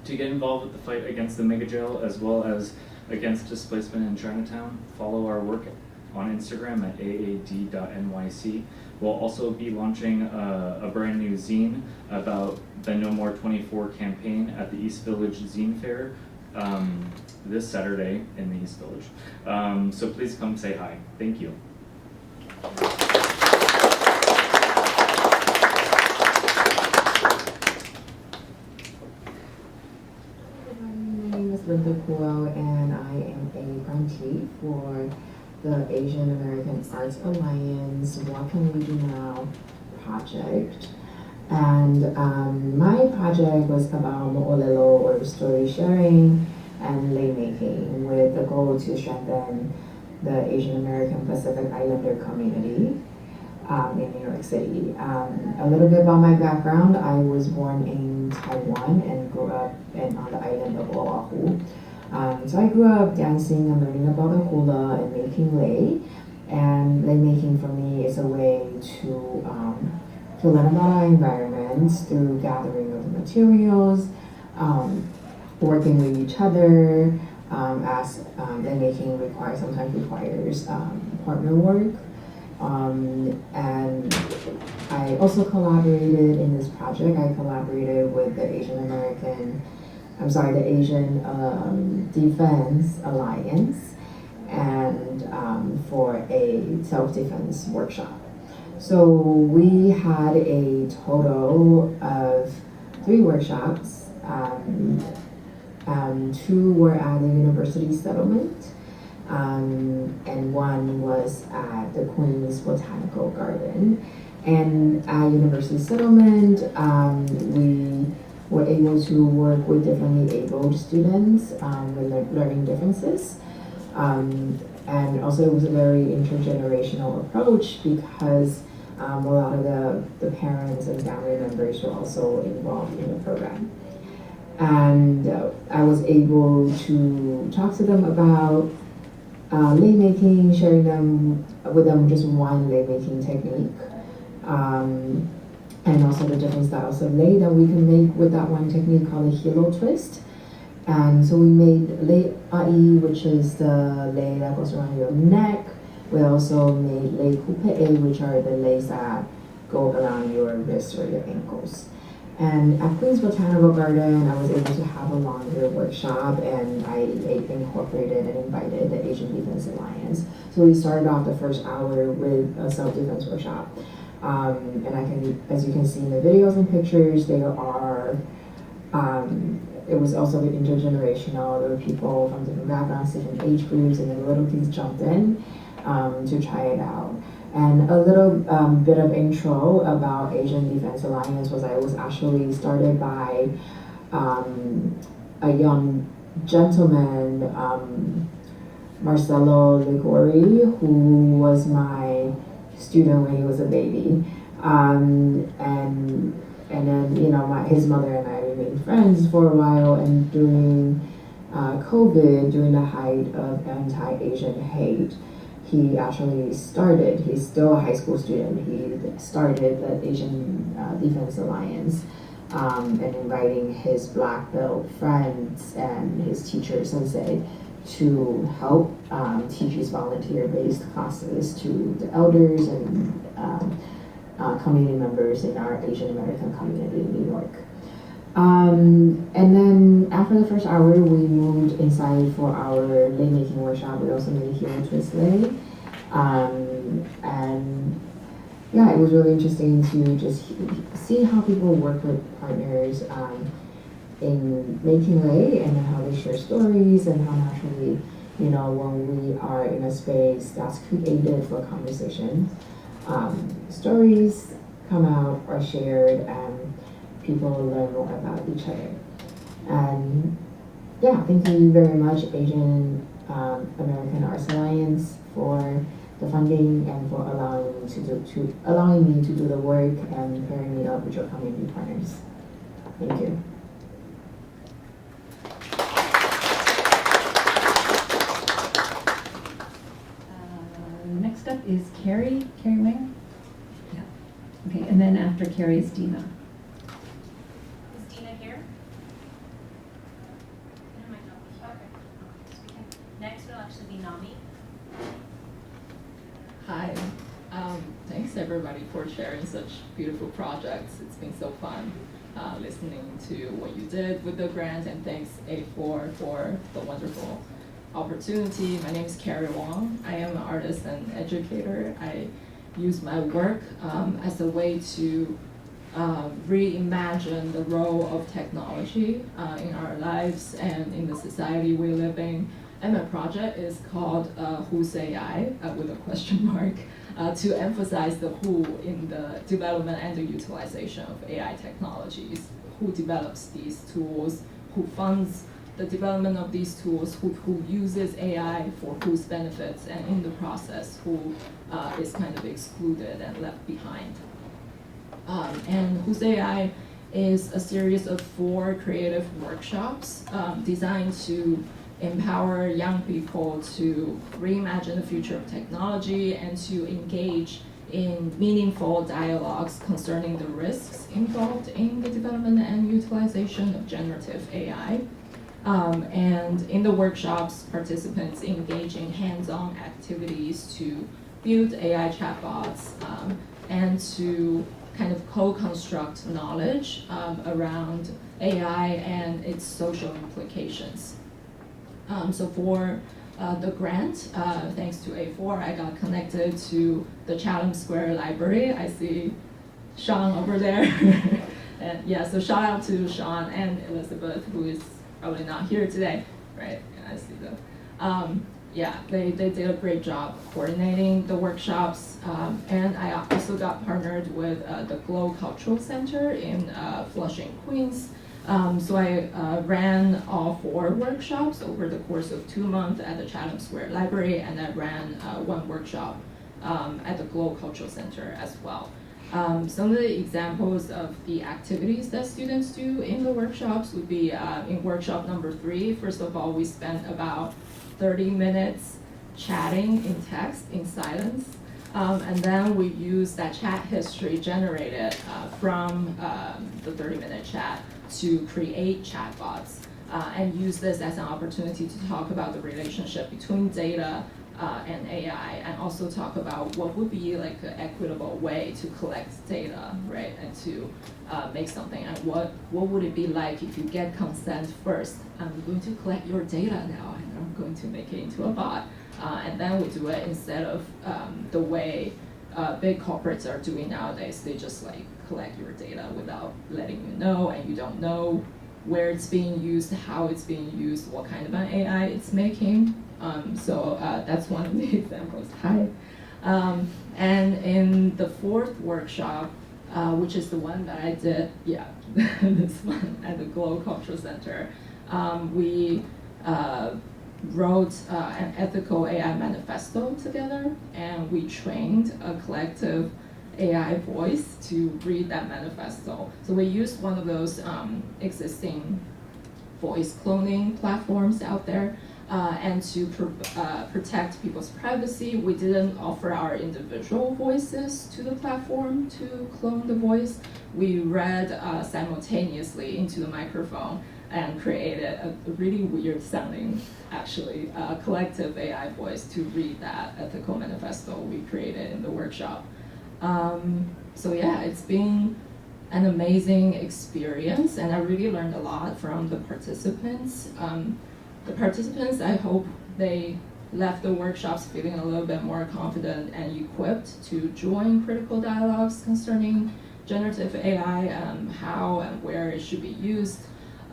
To get involved with the fight against the mega jail, as well as against displacement in Chinatown, follow our work on Instagram at aad.nyc. We'll also be launching a brand new zine about the No More 24 campaign at the East Village Zine Fair this Saturday in the East Village. So please come say hi. Thank you. My name is Linda Kuo, and I am a grantee for the Asian American Arts Alliance What Can We Do Now project. And my project was about mo'olelo, or story sharing, and lei-making, with the goal to strengthen the Asian American Pacific Islander community in New York City. A little bit about my background: I was born in Taiwan and grew up on the island of Oahu. So I grew up dancing and learning about the hula and making lei. And lei making for me is a way to learn about our environments through gathering of the materials, working with each other, as lei-making sometimes requires partner work. And I also collaborated in this project. I collaborated with the Asian Defense Alliance and for a self-defense workshop. So we had a total of 3 workshops. 2 were at the University Settlement, and 1 was at the Queens Botanical Garden. And at University Settlement, we were able to work with differently abled students with learning differences. And also it was a very intergenerational approach because a lot of the parents and family members were also involved in the program. And I was able to talk to them about lei-making, sharing with them just one lei-making technique, and also the different styles of lei that we can make with that one technique called a halo twist. And so we made lei-ai, which is the lei that goes around your neck. We also made lei-coupe, which are the leis that go around your wrists or your ankles. And at Queens Botanical Garden, I was able to have a longer workshop, and I incorporated and invited the Asian Defense Alliance. So we started off the first hour with a self-defense workshop. And as you can see in the videos and pictures, it was also intergenerational. There were people from different backgrounds, different age groups, and then little kids jumped in to try it out. And a little bit of intro about Asian Defense Alliance was I was actually started by a young gentleman, Marcelo Ligori, who was my student when he was a baby. And then, his mother and I remained friends for a while, and during COVID, during the height of anti-Asian hate, he actually started, he's still a high school student, he started the Asian Defense Alliance, and inviting his black belt friends and his teacher sensei to help teach these volunteer-based classes to the elders and community members in our Asian American community in New York. And then after the first hour, we moved inside for our lei-making workshop. We also made a hero twist lei. And yeah, it was really interesting to just see how people work with partners in making lei, and how they share stories, and how naturally, when we are in a space that's created for conversation, stories come out, are shared, and people learn more about each other. And yeah, thank you very much, Asian American Arts Alliance, for the funding and for allowing me to do the work and pairing me up with your community partners. Thank you. Next up is Carrie Wing. Yeah. Okay, and then after Carrie is Dina. Is Dina here? Dina might not be here. Okay. Next will actually be Nami. Hi. Thanks everybody for sharing such beautiful projects. It's been so fun listening to what you did with the grant, and thanks A4 for the wonderful opportunity. My name is Carrie Wong. I am an artist and educator. I use my work as a way to reimagine the role of technology in our lives and in the society we live in. And my project is called Who's AI, with a question mark, to emphasize the who in the development and the utilization of AI technologies. Who develops these tools, who funds the development of these tools, who uses AI for whose benefits, and in the process, who is kind of excluded and left behind. And Who's AI is a series of 4 creative workshops designed to empower young people to reimagine the future of technology and to engage in meaningful dialogues concerning the risks involved in the development and utilization of generative AI. And in the workshops, participants engage in hands-on activities to build AI chatbots and to kind of co-construct knowledge around AI and its social implications. So for the grant, thanks to A4, I got connected to the Chatham Square Library. I see Sean over there. And yeah, so shout out to Sean and Elizabeth, who is probably not here today, right? Yeah, I see them. Yeah, they did a great job coordinating the workshops. And I also got partnered with the Glow Cultural Center in Flushing, Queens. So I ran all 4 workshops over the course of 2 months at the Chatham Square Library, and I ran 1 workshop at the Glow Cultural Center as well. Some of the examples of the activities that students do in the workshops would be in workshop number 3, first of all, we spent about 30 minutes chatting in text, in silence. And then we use that chat history generated from the 30-minute chat to create chatbots and use this as an opportunity to talk about the relationship between data and AI, and also talk about what would be like an equitable way to collect data, right? And to make something, and what would it be like if you get consent first? I'm going to collect your data now, and I'm going to make it into a bot. And then we do it instead of the way big corporates are doing nowadays. They just like collect your data without letting you know, and you don't know where it's being used, how it's being used, what kind of an AI it's making. So that's one of the examples. Hi. And in the 4th workshop, which is the one that I did, yeah, this one at the Glow Cultural Center, we wrote an ethical AI manifesto together, and we trained a collective AI voice to read that manifesto. So we used one of those existing voice cloning platforms out there, and to protect people's privacy, we didn't offer our individual voices to the platform to clone the voice. We read simultaneously into the microphone and created a really weird sounding, actually, collective AI voice to read that ethical manifesto we created in the workshop. So yeah, it's been an amazing experience, and I really learned a lot from the participants. I hope they left the workshops feeling a little bit more confident and equipped to join critical dialogues concerning generative AI, how and where it should be used.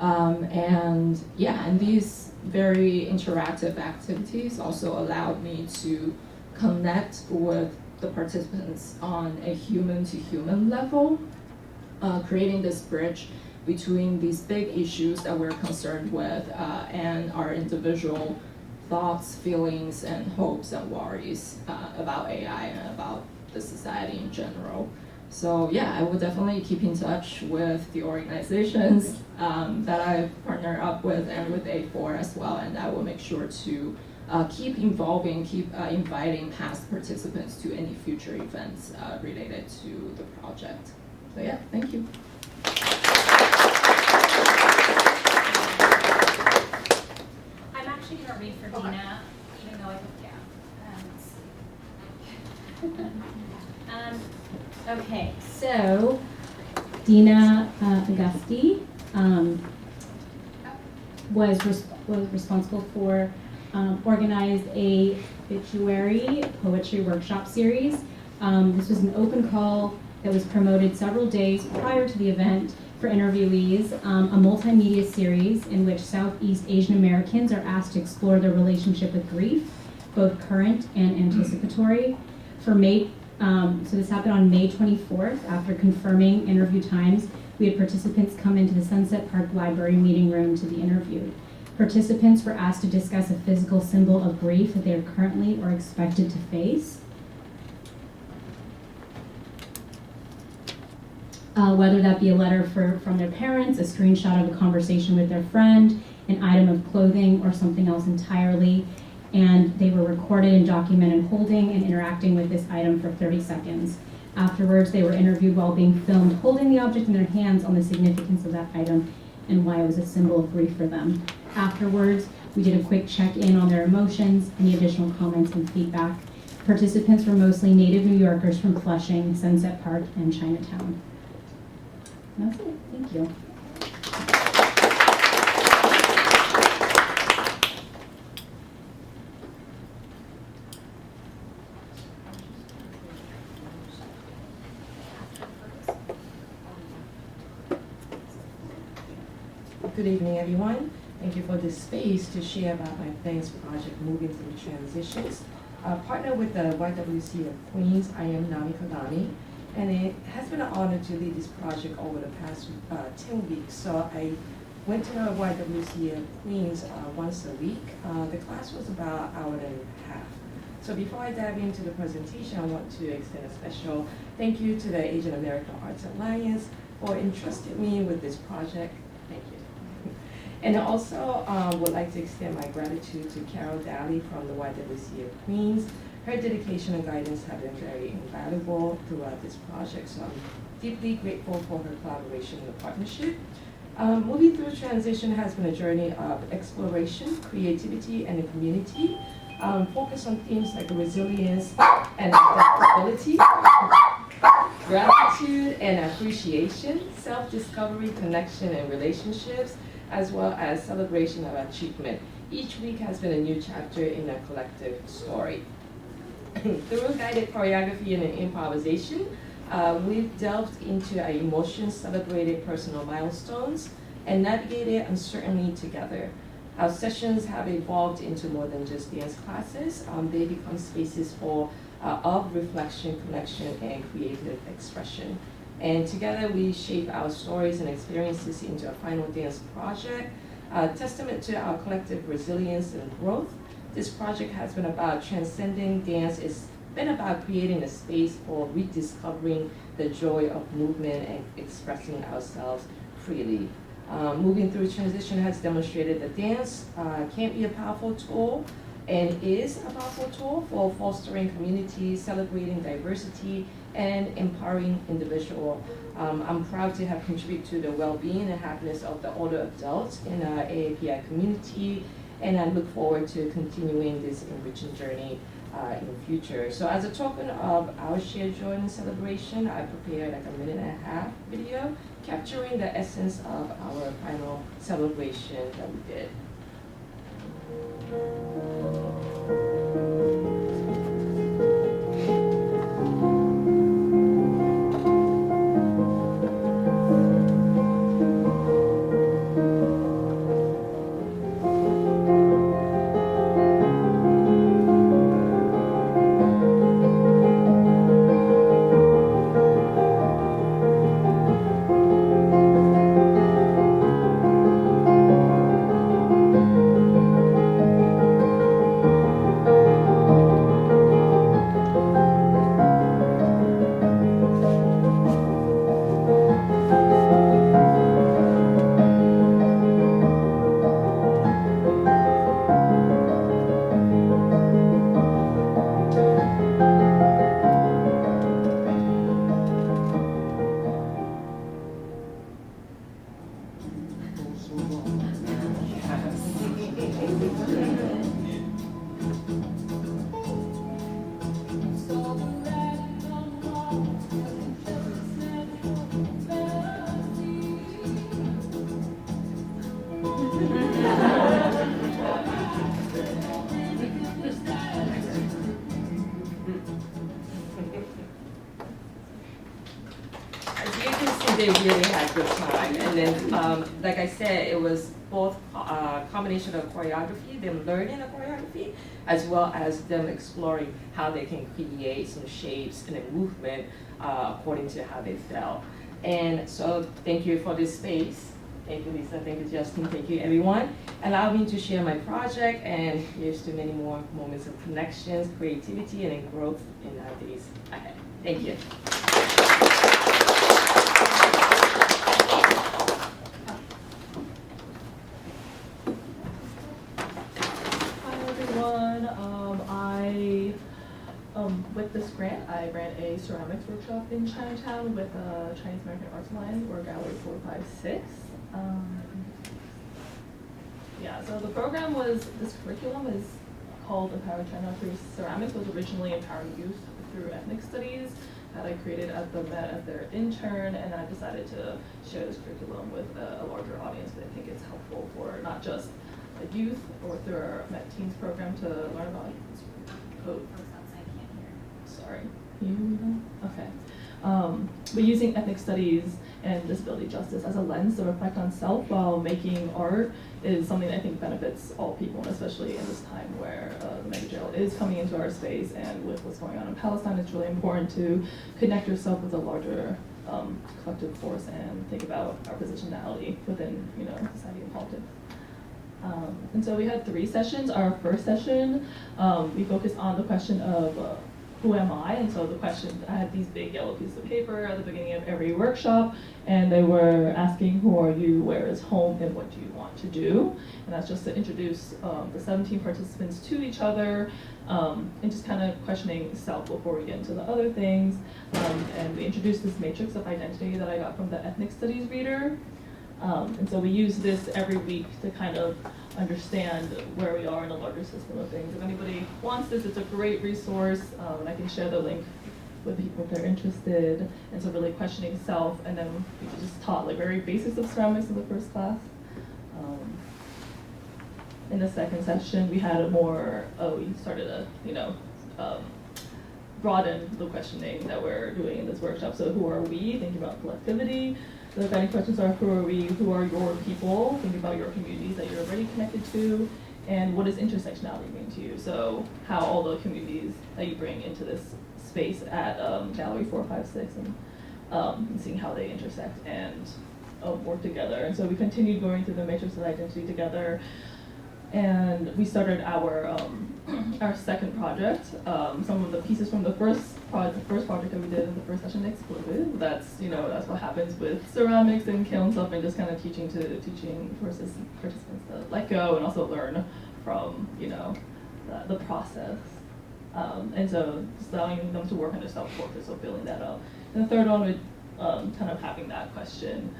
And yeah, and these very interactive activities also allowed me to connect with the participants on a human-to-human level, creating this bridge between these big issues that we're concerned with and our individual thoughts, feelings, and hopes and worries about AI and about the society in general. So yeah, I will definitely keep in touch with the organizations that I've partnered up with and with A4 as well, and I will make sure to keep inviting past participants to any future events related to the project. So yeah, thank you. I'm actually going to read for Dina, even though I hope, Okay, so Dina Augusti was responsible for organized a obituary poetry workshop series. This was an open call that was promoted several days prior to the event for interviewees, a multimedia series in which Southeast Asian Americans are asked to explore their relationship with grief, both current and anticipatory. For May, so this happened on May 24th. After confirming interview times, we had participants come into the Sunset Park Library meeting room to be interviewed. Participants were asked to discuss a physical symbol of grief that they are currently or expected to face. Whether that be a letter from their parents, a screenshot of a conversation with their friend, an item of clothing, or something else entirely. And they were recorded and documented holding and interacting with this item for 30 seconds. Afterwards, they were interviewed while being filmed holding the object in their hands on the significance of that item and why it was a symbol of grief for them. Afterwards, we did a quick check-in on their emotions, any additional comments and feedback. Participants were mostly native New Yorkers from Flushing, Sunset Park, and Chinatown. And that's it. Thank you. Good evening, everyone. Thank you for this space to share about my thanks project, Moving Through Transitions. Partner with the YWC of Queens, I am Nami Kodami, and it has been an honor to lead this project over the past 10 weeks. So I went to the YWC of Queens once a week. The class was about an hour and a half. So before I dive into the presentation, I want to extend a special thank you to the Asian American Arts Alliance for entrusting me with this project. Thank you. And I also would like to extend my gratitude to Carol Daly from the YWC of Queens. Her dedication and guidance have been very invaluable throughout this project, so I'm deeply grateful for her collaboration and the partnership. Moving Through Transition has been a journey of exploration, creativity, and community, focused on themes like resilience and adaptability, gratitude and appreciation, self-discovery, connection, and relationships, as well as celebration of achievement. Each week has been a new chapter in a collective story. Through guided choreography and improvisation, we've delved into our emotions, celebrated personal milestones, and navigated uncertainty together. Our sessions have evolved into more than just dance classes. They become spaces of reflection, connection, and creative expression. And together we shape our stories and experiences into a final dance project, a testament to our collective resilience and growth. This project has been about transcending dance. It's been about creating a space for rediscovering the joy of movement and expressing ourselves freely. Moving Through Transition has demonstrated that dance can be a powerful tool and is a powerful tool for fostering community, celebrating diversity, and empowering individuals. I'm proud to have contributed to the well-being and happiness of the older adults in our AAPI community, and I look forward to continuing this enriching journey in the future. So as a token of our shared joy and celebration, I prepared like a 1.5-minute video capturing the essence of our final celebration that we did. They really had a good time, and then like I said, it was both a combination of choreography, them learning a choreography, as well as them exploring how they can create some shapes and a movement according to how they felt. And so thank you for this space. Thank you, Lisa. Thank you, Justin. Thank you, everyone. Allow me to share my project, and here's to many more moments of connections, creativity, and growth in our days ahead. Thank you. With this grant, I ran a ceramics workshop in Chinatown with Chinese American Arts Alliance, or Gallery 456. Yeah, so the program was, this curriculum is called Empower China through Ceramics, was originally Empowering Youth through Ethnic Studies that I created at the Met as their intern, and I decided to share this curriculum with a larger audience, but I think it's helpful for not just the youth or through our Met Teens program to learn about code. Sorry, can you hear me now? Okay. But using ethnic studies and disability justice as a lens to reflect on self while making art is something that I think benefits all people, and especially in this time where the mega jail is coming into our space, and with what's going on in Palestine, it's really important to connect yourself with a larger collective force and think about our positionality within, society and politics. And so we had 3 sessions. Our first session, we focused on the question of who am I? And so the question, I had these big yellow pieces of paper at the beginning of every workshop, and they were asking, who are you, where is home, and what do you want to do? And that's just to introduce the 17 participants to each other, and just kind of questioning self before we get into the other things. And we introduced this matrix of identity that I got from the ethnic studies reader. And so we use this every week to kind of understand where we are in a larger system of things. If anybody wants this, it's a great resource, and I can share the link with people if they're interested. And so really questioning self, and then we just taught like very basics of ceramics in the first class. In the second session, we had a more, we started to, broaden the questioning that we're doing in this workshop. So who are we? Thinking about collectivity. The guiding questions are, who are we? Who are your people? Think about your communities that you're already connected to. And what does intersectionality mean to you? So how all the communities that you bring into this space at Gallery 456 and seeing how they intersect and work together. And so we continued going through the matrix of identity together. And we started our second project. Some of the pieces from the first project that we did in the first session exploded. That's what happens with ceramics and kiln stuff, and just kind of teaching participants to let go and also learn from the process. And so just allowing them to work on their self-portrait, so building that up. And the third one would kind of having that question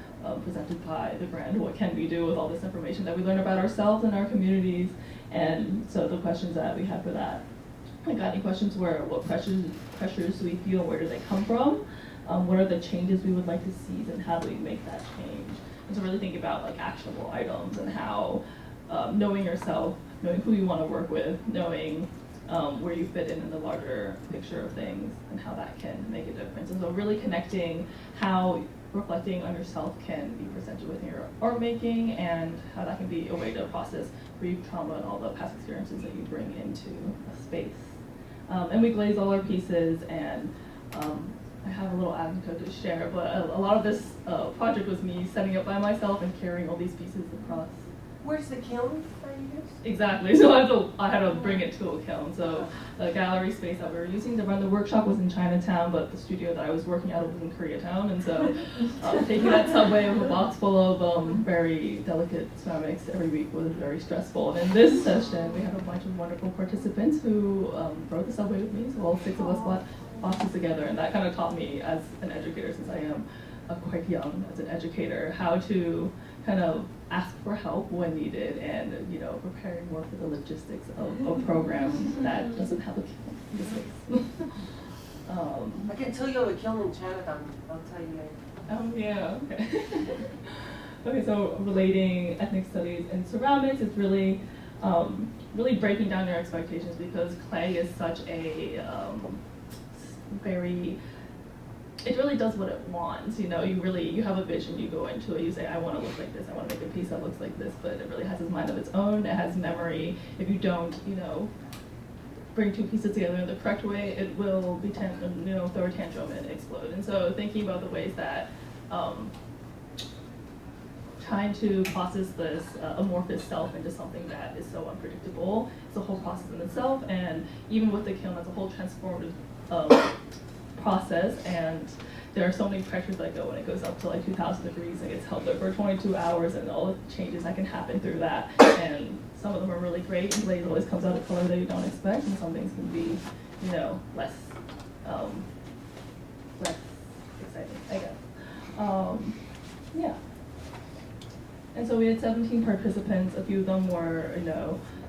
presented by the grant, what can we do with all this information that we learn about ourselves and our communities? And so the questions that we had for that, the guiding questions were, what pressures do we feel, where do they come from? What are the changes we would like to see, and how do we make that change? And so really thinking about like actionable items and how knowing yourself, knowing who you want to work with, knowing where you fit in the larger picture of things, and how that can make a difference. And so really connecting how reflecting on yourself can be presented within your art making, and how that can be a way to process grief, trauma, and all the past experiences that you bring into a space. And we glazed all our pieces, and I have a little anecdote to share, but a lot of this project was me setting up by myself and carrying all these pieces across. Where's the kiln that you use? Exactly, so I had to bring it to a kiln. So the gallery space that we were using to run the workshop was in Chinatown, but the studio that I was working out of was in Koreatown. And so taking that subway with a box full of very delicate ceramics every week was very stressful. And in this session, we had a bunch of wonderful participants who rode the subway with me, so all 6 of us bought boxes together. And that kind of taught me as an educator, since I am quite young as an educator, how to kind of ask for help when needed, and preparing more for the logistics of a program that doesn't have a kiln in this case. I can tell you have a kiln in Chinatown. I'll tell you later. Yeah, okay. Okay, so relating ethnic studies and ceramics is really breaking down your expectations, because clay is such a it really does what it wants. You have a vision, you go into it, you say, I want to look like this, I want to make a piece that looks like this, but it really has a mind of its own, it has memory. If you don't, bring 2 pieces together in the correct way, it will be throw a tantrum and explode. And so thinking about the ways that trying to process this amorphous self into something that is so unpredictable, it's a whole process in itself. And even with the kiln, that's a whole transformative process, and there are so many pressures that go when it goes up to like 2,000 degrees and gets held there for 22 hours, and all the changes that can happen through that. And some of them are really great, and glaze always comes out a color that you don't expect, and some things can be, less exciting, I guess. Yeah. so we had 17 participants. A few of them were,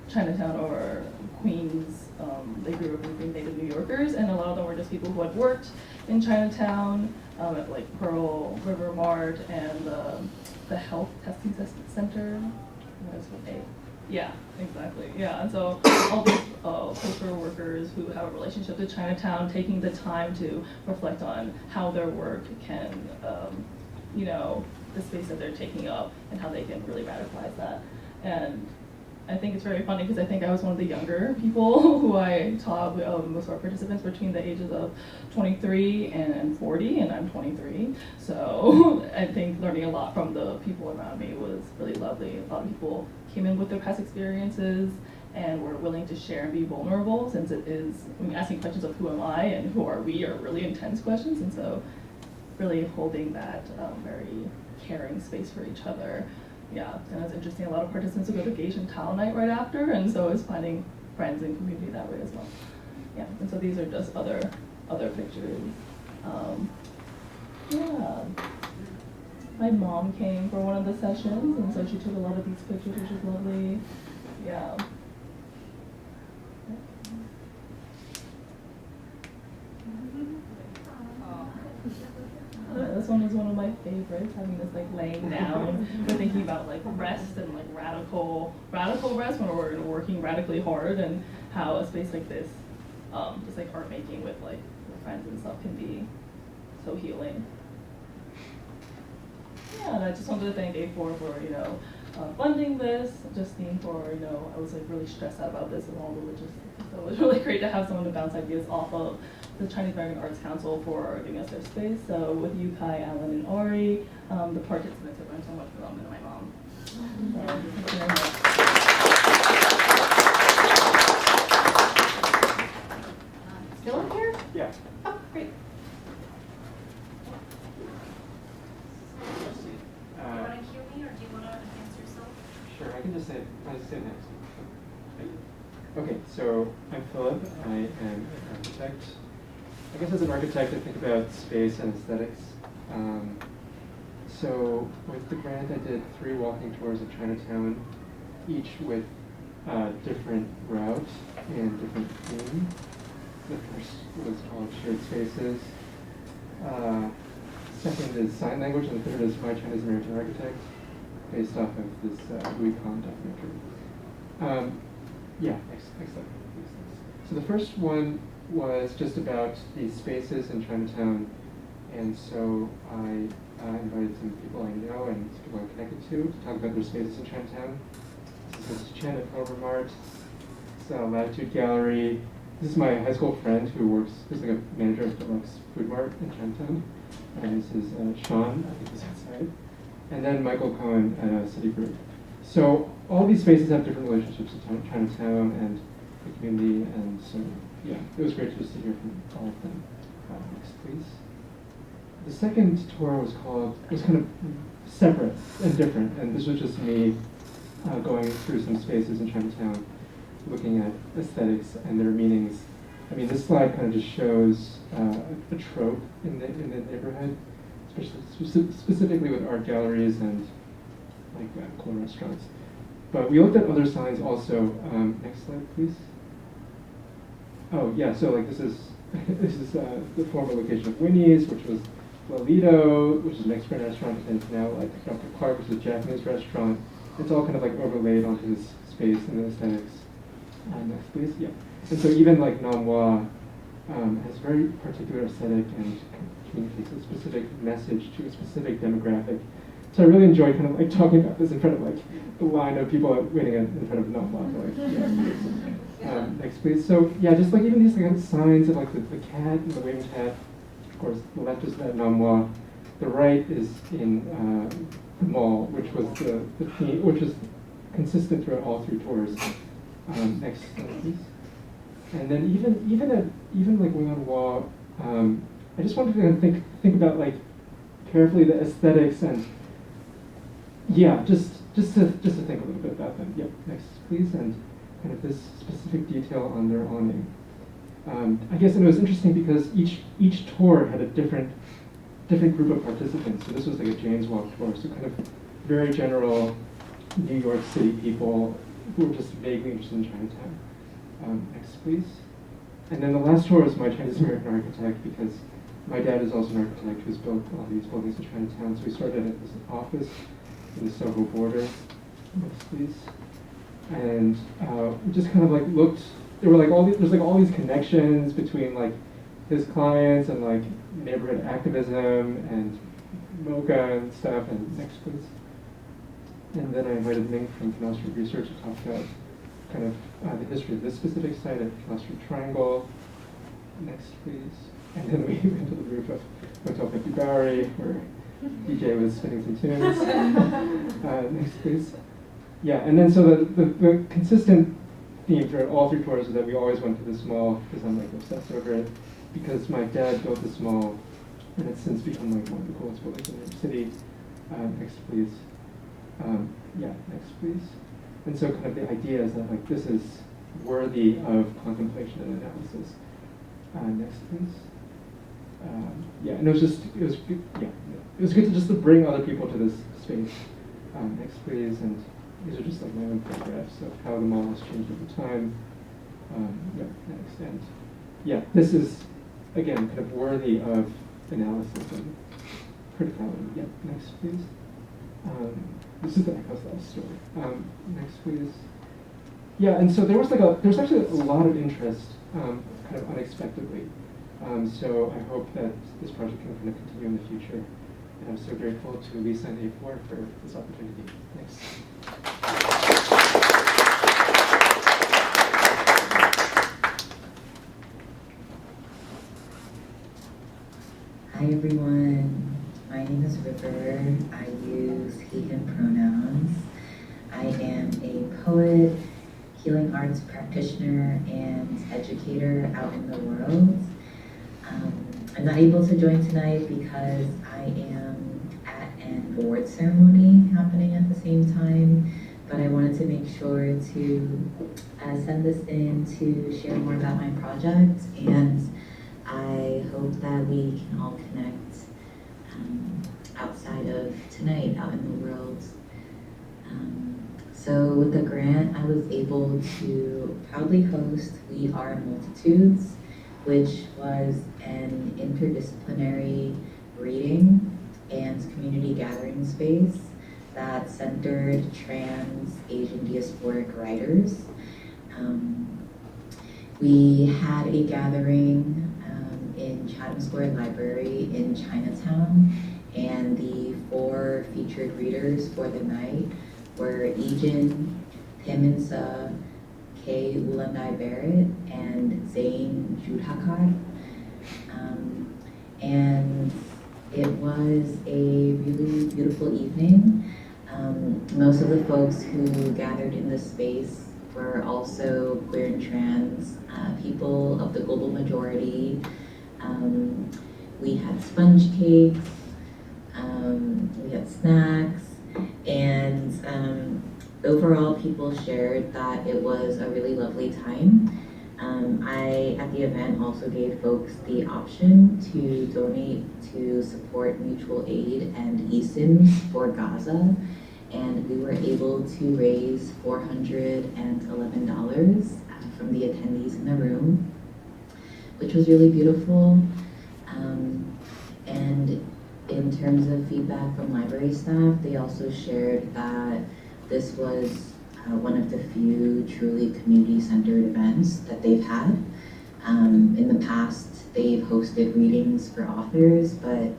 Chinatown or Queens. They grew up in native New Yorkers, and a lot of them were just people who had worked in Chinatown at like Pearl River Mart and the health testing center. What is it? Yeah, exactly. Yeah, and so all these cultural workers who have a relationship to Chinatown, taking the time to reflect on how their work can, the space that they're taking up and how they can really radicalize that. And I think it's very funny because I think I was one of the younger people who I taught most of our participants between the ages of 23 and 40, and I'm 23. So I think learning a lot from the people around me was really lovely. A lot of people came in with their past experiences and were willing to share and be vulnerable, since it is, asking questions of who am I and who are we are really intense questions, and so really holding that very caring space for each other. Yeah, and it was interesting. A lot of participants would go to Geisha Tao night right after, and so it's finding friends and community that way as well. Yeah, and so these are just other pictures. Yeah, my mom came for one of the sessions, and so she took a lot of these pictures, which is lovely. Yeah. This one is one of my favorites, having this like laying down. We're thinking about like rest and like radical rest when we're working radically hard, and how a space like this, just like art making with like your friends and stuff, can be so healing. Yeah, and I just wanted to thank A4 for funding this. Just being for I was like really stressed out about this and all the logistics. So it was really great to have someone to bounce ideas off of. The Chinese American Arts Council for giving us their space. So with you, Kai, Alan, and Ori, the participants have learned so much from them, and my mom. Thank you very much. Still up here? Yeah. Oh, great. Do you want to cue me, or do you want to introduce yourself? Sure, I can just say next. Okay, so I'm Philip. I am an architect. I guess as an architect, I think about space and aesthetics. So with the grant, I did 3 walking tours of Chinatown, each with different route and different theme. The first was called Shared Spaces. Second is Sign Language, and the third is My Chinese American Architect, based off of this Louis Kahn documentary. Yeah, next slide. So the first one was just about these spaces in Chinatown, and so I invited some people I know and some people I'm connected to talk about their spaces in Chinatown. This is Chen at Pearl River Mart. It's a Latitude Gallery. This is my high school friend who's like a manager of Deluxe Food Mart in Chinatown. And this is Sean, I think he's outside. And then Michael Cohen at City Group. So all these spaces have different relationships to Chinatown and the community, and so yeah, it was great just to hear from all of them. Next, please. The second tour was kind of separate and different, and this was just me going through some spaces in Chinatown, looking at aesthetics and their meanings. I mean, this slide kind of just shows a trope in the neighborhood, specifically with art galleries and like cool restaurants. But we looked at other signs also. Next slide, please. Oh yeah, so like this is the former location of Winnie's, which was Lolito, which is a Mexican restaurant, and now like Dr. Clark, which is a Japanese restaurant. It's all kind of like overlaid onto this space and the aesthetics. Next, please. Yeah. And so even like Namwa has very particular aesthetic and communicates a specific message to a specific demographic. So I really enjoyed kind of like talking about this in front of like the line of people waiting in front of Namwa. Next, please. So yeah, just like even these like signs of like the cat and the waving cat. Of course, the left is at Namwa. The right is in the mall, which was the theme, which was consistent throughout all 3 tours. Next slide, please. And then even like Wing on Wall, I just wanted to think about like carefully the aesthetics and yeah, just to think a little bit about them. Yep. Next, please. And kind of this specific detail on their awning. I guess and it was interesting because each tour had a different group of participants. So this was like a James Walk tour, so kind of very general New York City people who were just vaguely interested in Chinatown. Next, please. And then the last tour is my Chinese American architect, because my dad is also an architect who's built all these buildings in Chinatown. So we started at this office in the Soho border. Next, please. And we just kind of like looked. There were like there's like all these connections between like his clients and like neighborhood activism and MoCA and stuff. And next, please. And then I invited Ming from Canal Street Research to talk about kind of the history of this specific site at Canal Street Triangle. Next, please. And then we went to the roof of Hotel 50 Bowery, where DJ was spinning some tunes. Next, please. Yeah, and then so the consistent theme throughout all three tours is that we always went to this mall, because I'm like obsessed over it, because my dad built this mall, and it's since become like one of the coolest buildings in New York City. Next, please. Yeah, next, please. And so kind of the idea is that like this is worthy of contemplation and analysis. Next, please. Yeah, and it was good to just to bring other people to this space. Next, please. And these are just like my own photographs of how the mall has changed over time. Yeah, next. And yeah, this is again kind of worthy of analysis and criticality. Yeah, next, please. This is the Echo's Last story. Next, please. Yeah, and so there's actually a lot of interest, kind of unexpectedly. So I hope that this project can kind of continue in the future. And I'm so grateful to Lisa and A4 for this opportunity. Thanks. Hi everyone. My name is River. I use he, him pronouns. I am a poet, healing arts practitioner, and educator out in the world. I'm not able to join tonight because I am at an award ceremony happening at the same time, but I wanted to make sure to send this in to share more about my project, and I hope that we can all connect outside of tonight, out in the world. So with the grant, I was able to proudly host We Are Multitudes, which was an interdisciplinary reading and community gathering space that centered trans Asian diasporic writers. We had a gathering in Chatham Square Library in Chinatown, and the 4 featured readers for the night were Ejin, Timinsa, Kay Wulandai Barrett, and Zain Judhakar. And it was a really beautiful evening. Most of the folks who gathered in this space were also queer and trans people of the global majority. We had sponge cakes, we had snacks, and overall people shared that it was a really lovely time. I, at the event, also gave folks the option to donate to support mutual aid and eSIMs for Gaza, and we were able to raise $411 from the attendees in the room, which was really beautiful. And in terms of feedback from library staff, they also shared that this was one of the few truly community-centered events that they've had. In the past, they've hosted readings for authors, but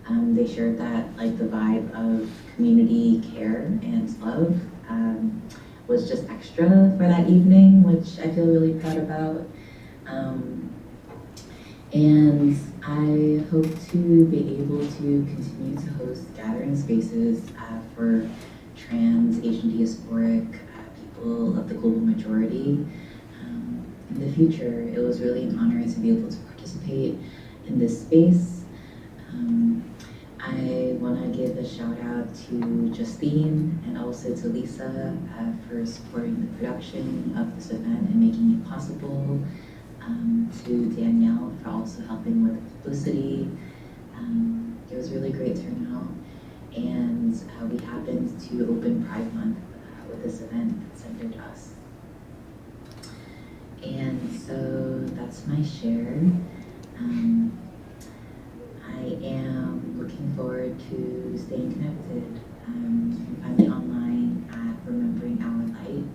they shared that like the vibe of community care and love was just extra for that evening, which I feel really proud about. And I hope to be able to continue to host gathering spaces for trans, Asian diasporic people of the global majority in the future. It was really an honor to be able to participate in this space. I want to give a shout out to Justine and also to Lisa for supporting the production of this event and making it possible. To Danielle for also helping with publicity. It was really great turnout, and we happened to open Pride Month with this event that centered us. And so that's my share. I am looking forward to staying connected. You can find me online at Remembering Our Light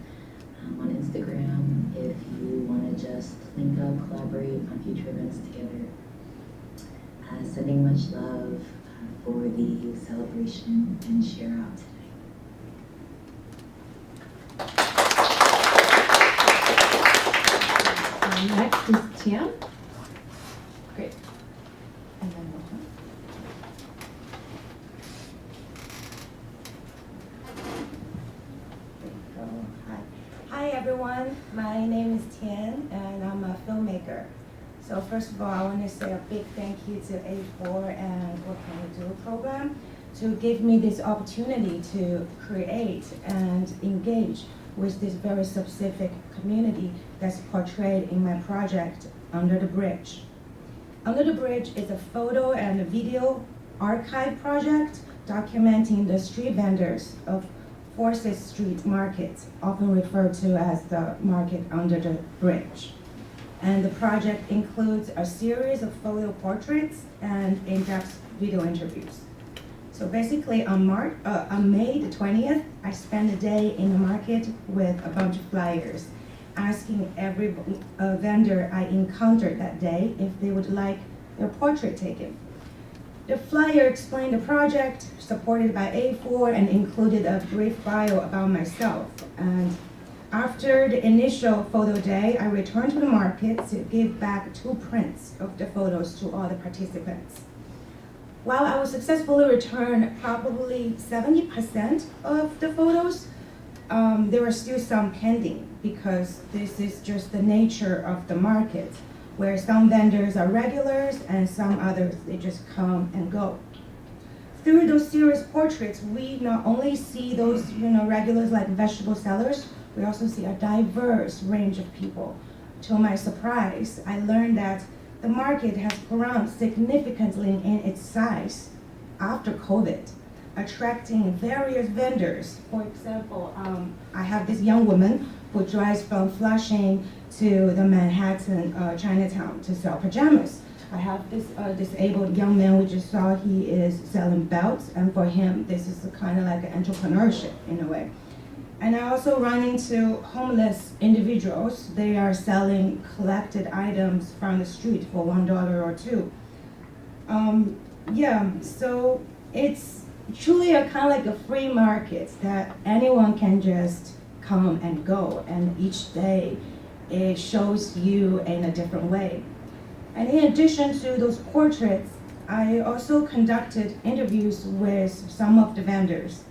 on Instagram if you want to just link up, collaborate on future events together. Sending much love for the celebration and share out today. Next is Tian. Great. And then Mohan. Hi everyone, my name is Tian and I'm a filmmaker. So first of all, I want to say a big thank you to A4 and What Can We Do program to give me this opportunity to create and engage with this very specific community that's portrayed in my project, Under the Bridge. Under the Bridge is a photo and a video archive project documenting the street vendors of Forsyth Street Market, often referred to as the market under the bridge. And the project includes a series of photo portraits and in-depth video interviews. So basically on May the 20th, I spent a day in the market with a bunch of flyers, asking every vendor I encountered that day if they would like their portrait taken. The flyer explained the project, supported by A4, and included a brief bio about myself. And after the initial photo day, I returned to the market to give back 2 prints of the photos to all the participants. While I will successfully return probably 70% of the photos, there were still some pending because this is just the nature of the market, where some vendors are regulars and some others, they just come and go. Through those series portraits, we not only see those regulars like vegetable sellers, we also see a diverse range of people. To my surprise, I learned that the market has grown significantly in its size after COVID, attracting various vendors. For example, I have this young woman who drives from Flushing to the Manhattan Chinatown to sell pajamas. I have this disabled young man we just saw, he is selling belts, and for him, this is kind of like an entrepreneurship in a way. And I also run into homeless individuals. They are selling collected items from the street for $1 or $2. So it's truly a kind of like a free market that anyone can just come and go, and each day it shows you in a different way. And in addition to those portraits, I also conducted interviews with some of the vendors.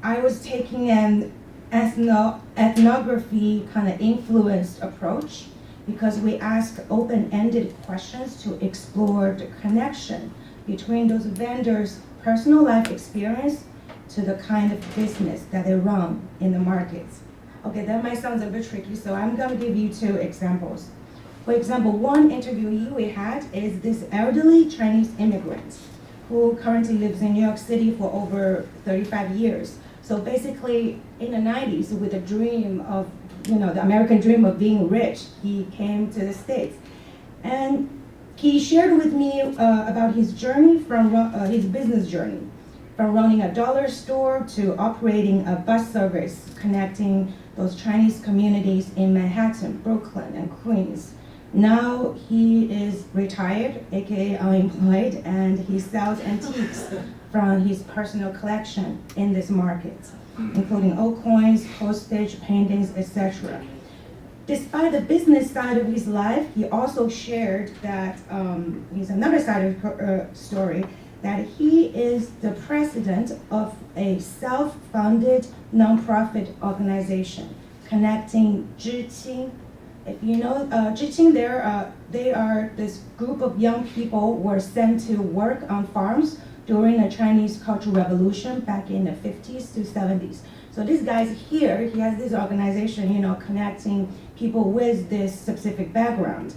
I was taking an ethnography kind of influenced approach because we asked open-ended questions to explore the connection between those vendors' personal life experience to the kind of business that they run in the markets. Okay, that might sound a bit tricky, so I'm gonna give you 2 examples. For example, one interviewee we had is this elderly Chinese immigrant who currently lives in New York City for over 35 years. So basically, in the 90s, with a dream of, the American dream of being rich, he came to the States. And he shared with me about his journey his business journey, from running a dollar store to operating a bus service connecting those Chinese communities in Manhattan, Brooklyn, and Queens. Now he is retired, aka unemployed, and he sells antiques from his personal collection in this market, including old coins, postage, paintings, etc. Despite the business side of his life, he also shared that, here's another side of the story, that he is the president of a self-funded nonprofit organization connecting Zhiqing. If you know Zhiqing, they are this group of young people who were sent to work on farms during the Chinese Cultural Revolution back in the 50s to 70s. So this guy's here, he has this organization, connecting people with this specific background.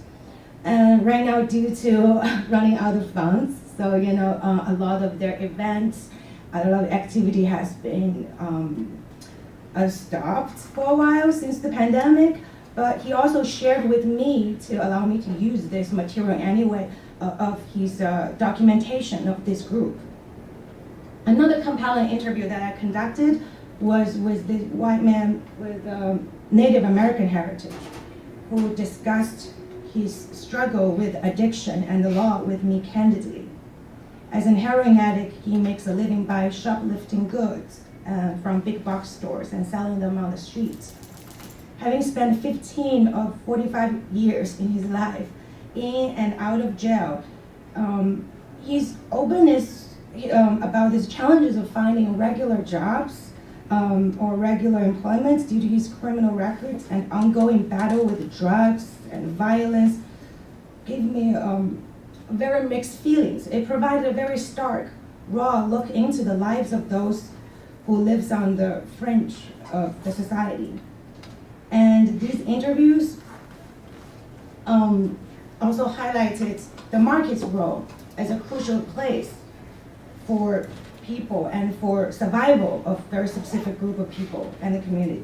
And right now, due to running out of funds, so a lot of their events a lot of activity has been stopped for a while since the pandemic, but he also shared with me to allow me to use this material anyway of his documentation of this group. Another compelling interview that I conducted was with the white man with Native American heritage, who discussed his struggle with addiction and the law with me candidly. As an heroin addict, he makes a living by shoplifting goods from big box stores and selling them on the streets. Having spent 15 of 45 years in his life in and out of jail, his openness about his challenges of finding regular jobs or regular employment due to his criminal records and ongoing battle with drugs and violence gave me very mixed feelings. It provided a very stark, raw look into the lives of those who lives on the fringe of the society. And these interviews also highlighted the market's role as a crucial place for people and for survival of very specific group of people and the community.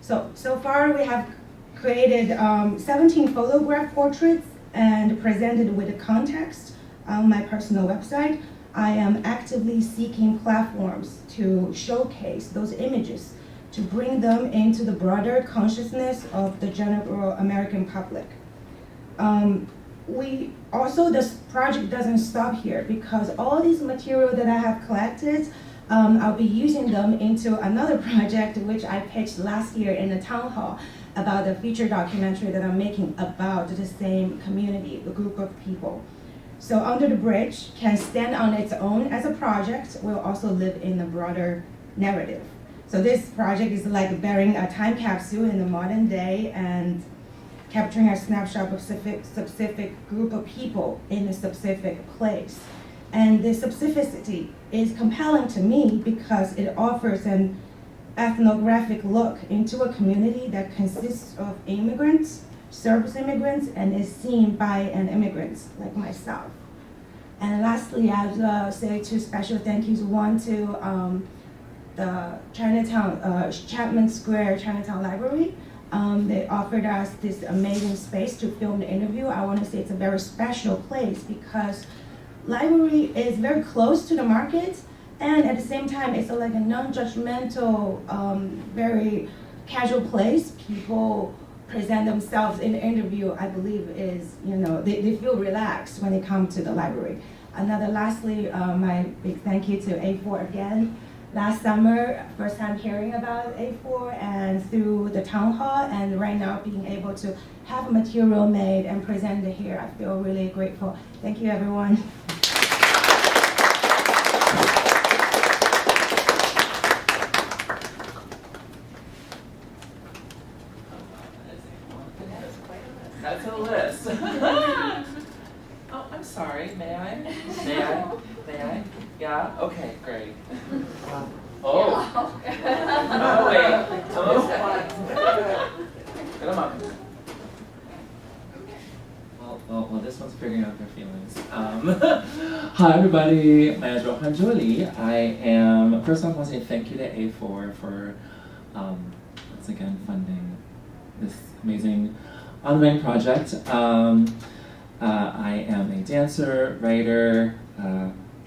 So far we have created 17 photograph portraits and presented with the context on my personal website. I am actively seeking platforms to showcase those images, to bring them into the broader consciousness of the general American public. This project doesn't stop here, because all these material that I have collected, I'll be using them into another project which I pitched last year in the town hall about a feature documentary that I'm making about the same community, the group of people. So Under the Bridge can stand on its own as a project, will also live in a broader narrative. So this project is like burying a time capsule in the modern day and capturing a snapshot of specific group of people in a specific place. And the specificity is compelling to me because it offers an ethnographic look into a community that consists of immigrants, service immigrants, and is seen by an immigrant like myself. And lastly, I'd say two special thank yous. One to the Chinatown, Chatham Square Chinatown Library. They offered us this amazing space to film the interview. I want to say it's a very special place because library is very close to the market, and at the same time, it's like a non-judgmental, very casual place. People present themselves in the interview, I believe is, they feel relaxed when they come to the library. Lastly, my big thank you to A4 again. Last summer, first time hearing about A4 and through the town hall, and right now being able to have material made and present it here, I feel really grateful. Thank you, everyone. That's a list. Oh, I'm sorry. May I? May I? May I? Yeah? Okay, great. Oh. No, wait. Well, this one's figuring out their feelings. Hi, everybody. My name is Rohan Jolie. I am, first off, I want to say thank you to A4 for, once again, funding this amazing ongoing project. I am a dancer, writer,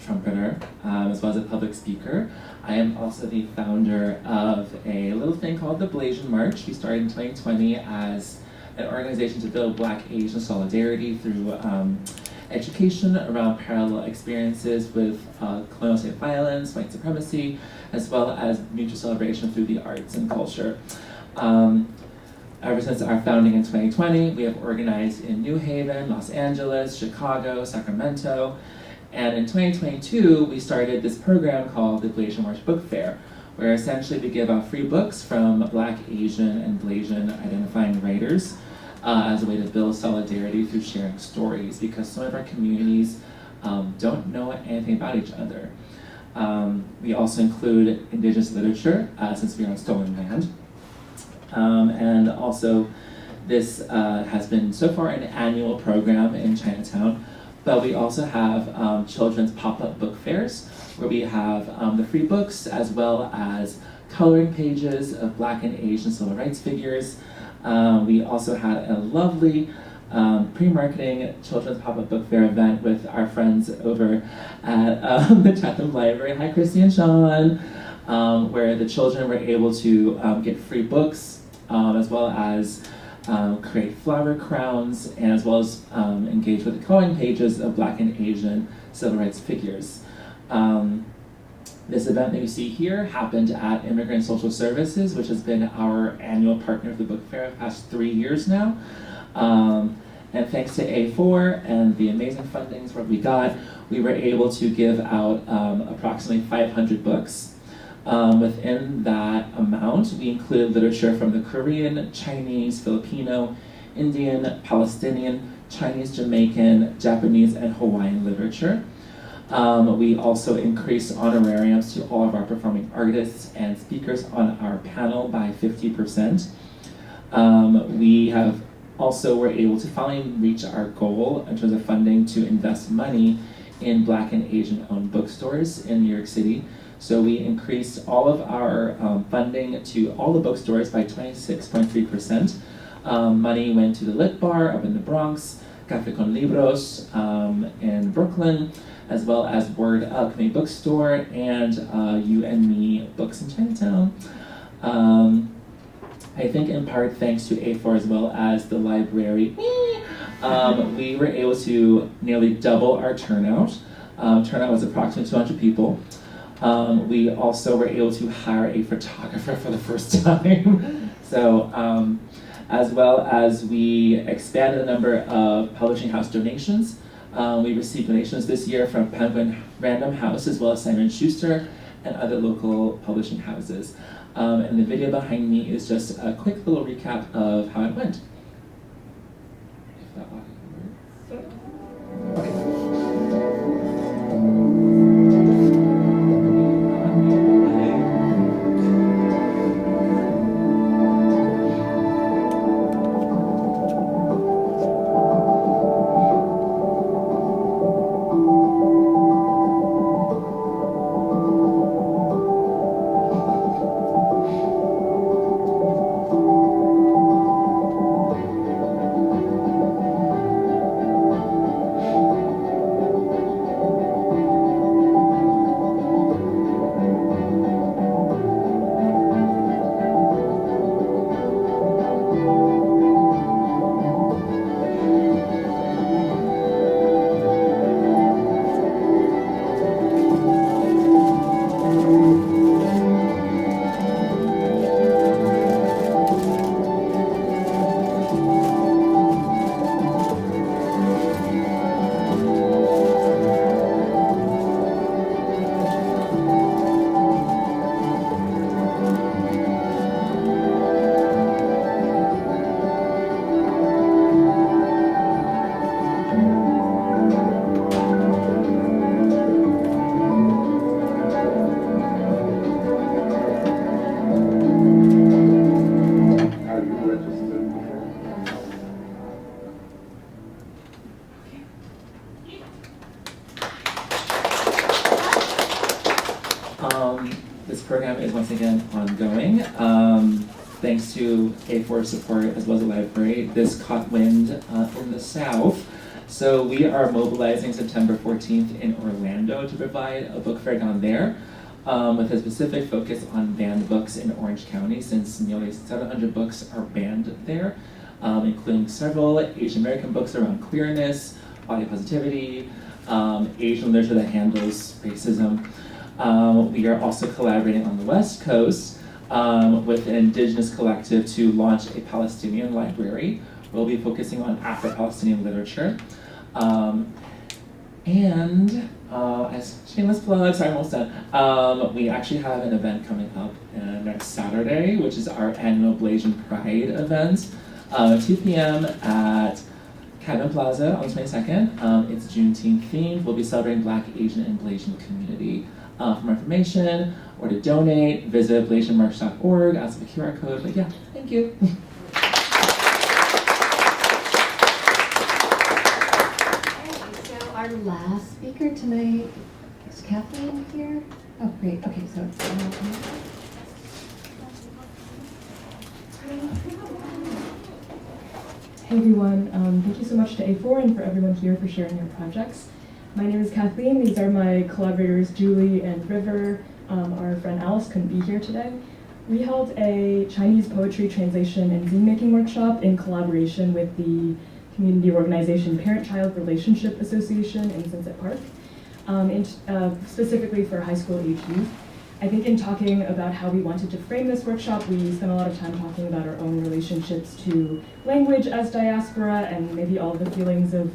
trumpeter, as well as a public speaker. I am also the founder of a little thing called the Blasian March. We started in 2020 as an organization to build Black Asian solidarity through education around parallel experiences with colonial state violence, white supremacy, as well as mutual celebration through the arts and culture. Ever since our founding in 2020, we have organized in New Haven, Los Angeles, Chicago, Sacramento, and in 2022, we started this program called the Blasian March Book Fair, where essentially we give out free books from Black, Asian, and Blasian identifying writers as a way to build solidarity through sharing stories, because some of our communities don't know anything about each other. We also include Indigenous literature, since we are on stolen land. And also, this has been so far an annual program in Chinatown, but we also have children's pop-up book fairs where we have the free books as well as coloring pages of Black and Asian civil rights figures. We also had a lovely pre-marketing children's pop-up book fair event with our friends over at the Chatham Library. Hi, Christy and Sean. Where the children were able to get free books as well as create flower crowns and as well as engage with the coloring pages of Black and Asian civil rights figures. This event that you see here happened at Immigrant Social Services, which has been our annual partner of the book fair for the past 3 years now. And thanks to A4 and the amazing fundings that we got, we were able to give out approximately 500 books. Within that amount, we included literature from the Korean, Chinese, Filipino, Indian, Palestinian, Chinese, Jamaican, Japanese, and Hawaiian literature. We also increased honorariums to all of our performing artists and speakers on our panel by 50%. We have also were able to finally reach our goal in terms of funding to invest money in Black and Asian owned bookstores in New York City. So we increased all of our funding to all the bookstores by 26.3%. Money went to the Lit Bar up in the Bronx, Café con Libros in Brooklyn, as well as Word Alchemy Bookstore and You and Me Books in Chinatown. I think in part thanks to A4 as well as the library, we were able to nearly double our turnout. Turnout was approximately 200 people. We also were able to hire a photographer for the first time. So, as well as we expanded the number of publishing house donations. We received donations this year from Penguin Random House as well as Simon & Schuster and other local publishing houses. And the video behind me is just a quick little recap of how it went. If that audio works. This program is once again ongoing. Thanks to A4 support as well as the library, this caught wind in the South. So we are mobilizing September 14th in Orlando to provide a book fair down there with a specific focus on banned books in Orange County, since nearly 700 books are banned there, including several Asian American books around queerness, body positivity, Asian literature that handles racism. We are also collaborating on the West Coast with an indigenous collective to launch a Palestinian library. We'll be focusing on Afro-Palestinian literature. As shameless plug, sorry, I'm almost done. We actually have an event coming up next Saturday, which is our annual Blasian Pride event, 2 p.m. at Cabin Plaza on the 22nd. It's Juneteenth themed. We'll be celebrating Black, Asian, and Blasian community. For more information or to donate, visit blasianmarch.org, ask for the QR code. But yeah, thank you. So our last speaker tonight Is Kathleen here? Oh, great. Okay, so it's Hey everyone, thank you so much to A4 and for everyone here for sharing your projects. My name is Kathleen. These are my collaborators Julie and River. Our friend Alice couldn't be here today. We held a Chinese poetry translation and zine making workshop in collaboration with the community organization Parent-Child Relationship Association in Sunset Park, specifically for high school age youth. I think in talking about how we wanted to frame this workshop, we spent a lot of time talking about our own relationships to language as diaspora and maybe all the feelings of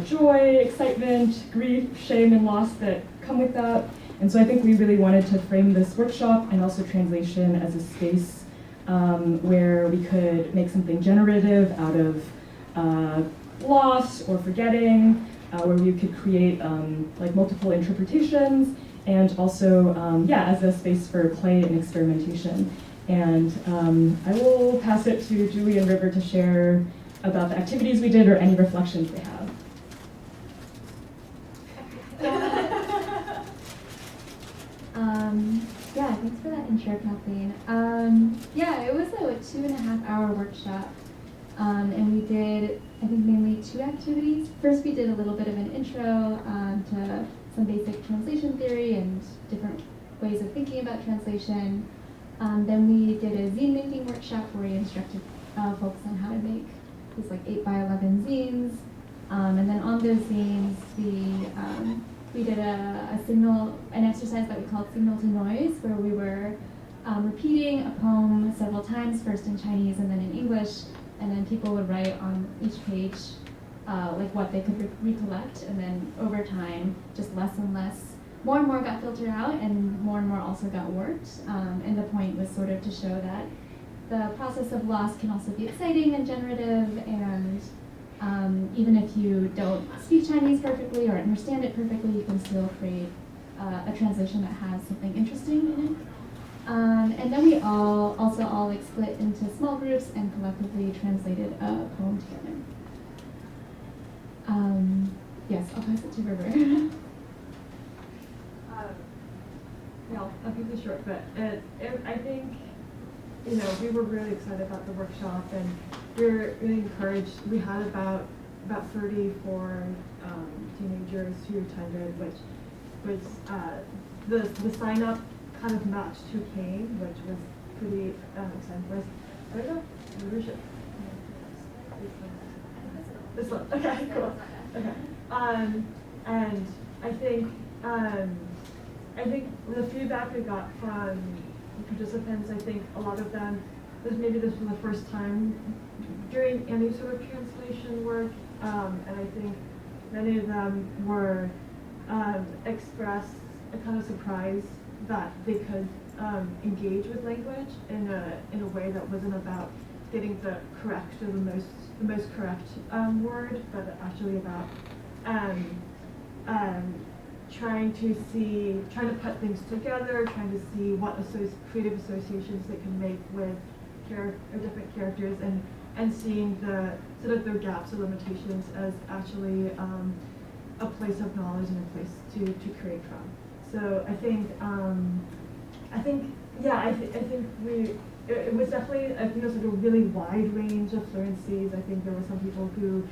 joy, excitement, grief, shame, and loss that come with that. And so I think we really wanted to frame this workshop and also translation as a space where we could make something generative out of loss or forgetting, where we could create like multiple interpretations, and also, as a space for play and experimentation. And I will pass it to Julie and River to share about the activities we did or any reflections they have. Thanks for that intro, Kathleen. It was a 2.5-hour workshop, and we did, I think, mainly 2 activities. First, we did a little bit of an intro to some basic translation theory and different ways of thinking about translation. Then we did a zine making workshop where we instructed folks on how to make these like 8x11 zines. And then on those zines, we did an exercise that we called signal to noise, where we were repeating a poem several times, first in Chinese and then in English, and then people would write on each page like what they could recollect, and then over time, just less and less, more and more got filtered out, and more also got worked. And the point was sort of to show that the process of loss can also be exciting and generative, and even if you don't speak Chinese perfectly or understand it perfectly, you can still create a translation that has something interesting in it. And then we all split into small groups and collectively translated a poem together. Yes, I'll pass it to River. I'll keep this short, but I think, we were really excited about the workshop, and we were really encouraged. We had about 34 teenagers who attended, which the sign up kind of matched who came, which was pretty exciting for us. I don't know, leadership. This one. Okay, cool. Okay. And I think the feedback we got from the participants, I think a lot of them, maybe this was the first time doing any sort of translation work, and I think many of them were expressed a kind of surprise that they could engage with language in a way that wasn't about getting the correct or the most correct word, but actually about trying to put things together, trying to see what creative associations they can make with different characters, and seeing the sort of their gaps or limitations as actually a place of knowledge and a place to create from. So I think it was definitely sort of really wide range of fluencies. I think there were some people who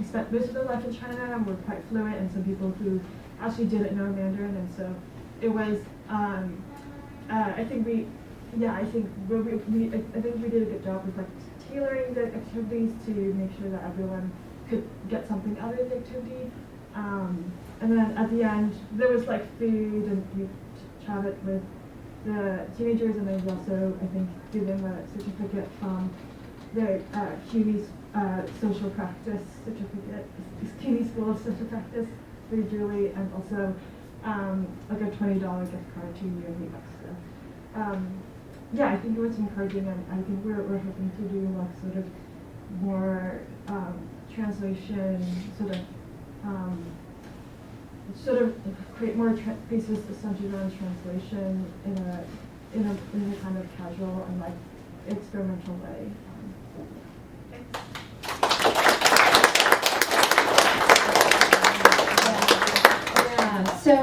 spent most of their life in China and were quite fluent, and some people who actually didn't know Mandarin, and so it was. I think we did a good job with tailoring the activities to make sure that everyone could get something out of the activity. And then at the end, there was food, and we chatted with the teenagers, and then we also, I think, gave them a certificate from the CUNY social practice certificate, CUNY School of Social Practice for Julie, and also a $20 gift card to UNY Bucks. I think it was encouraging, and I think we're hoping to do sort of more translation, sort of create more pieces centered around translation in a kind of casual and experimental way. So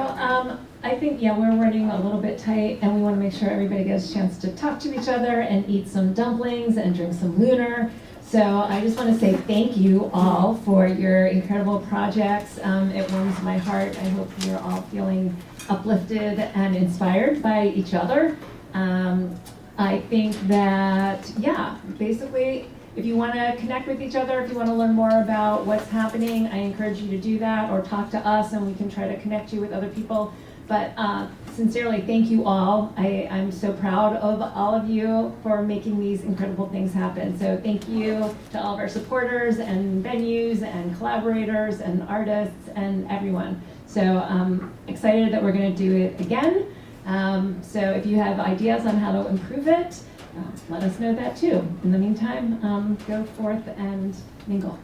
I think, yeah, we're running a little bit tight and we want to make sure everybody gets a chance to talk to each other and eat some dumplings and drink some lunar. So I just want to say thank you all for your incredible projects. It warms my heart. I hope you're all feeling uplifted and inspired by each other. I think that, yeah, basically, if you want to connect with each other, if you want to learn more about what's happening, I encourage you to do that or talk to us and we can try to connect you with other people. But sincerely, thank you all. I'm so proud of all of you for making these incredible things happen. So thank you to all of our supporters and venues and collaborators and artists and everyone. So I'm excited that we're going to do it again. So if you have ideas on how to improve it, let us know that too. In the meantime, go forth and mingle.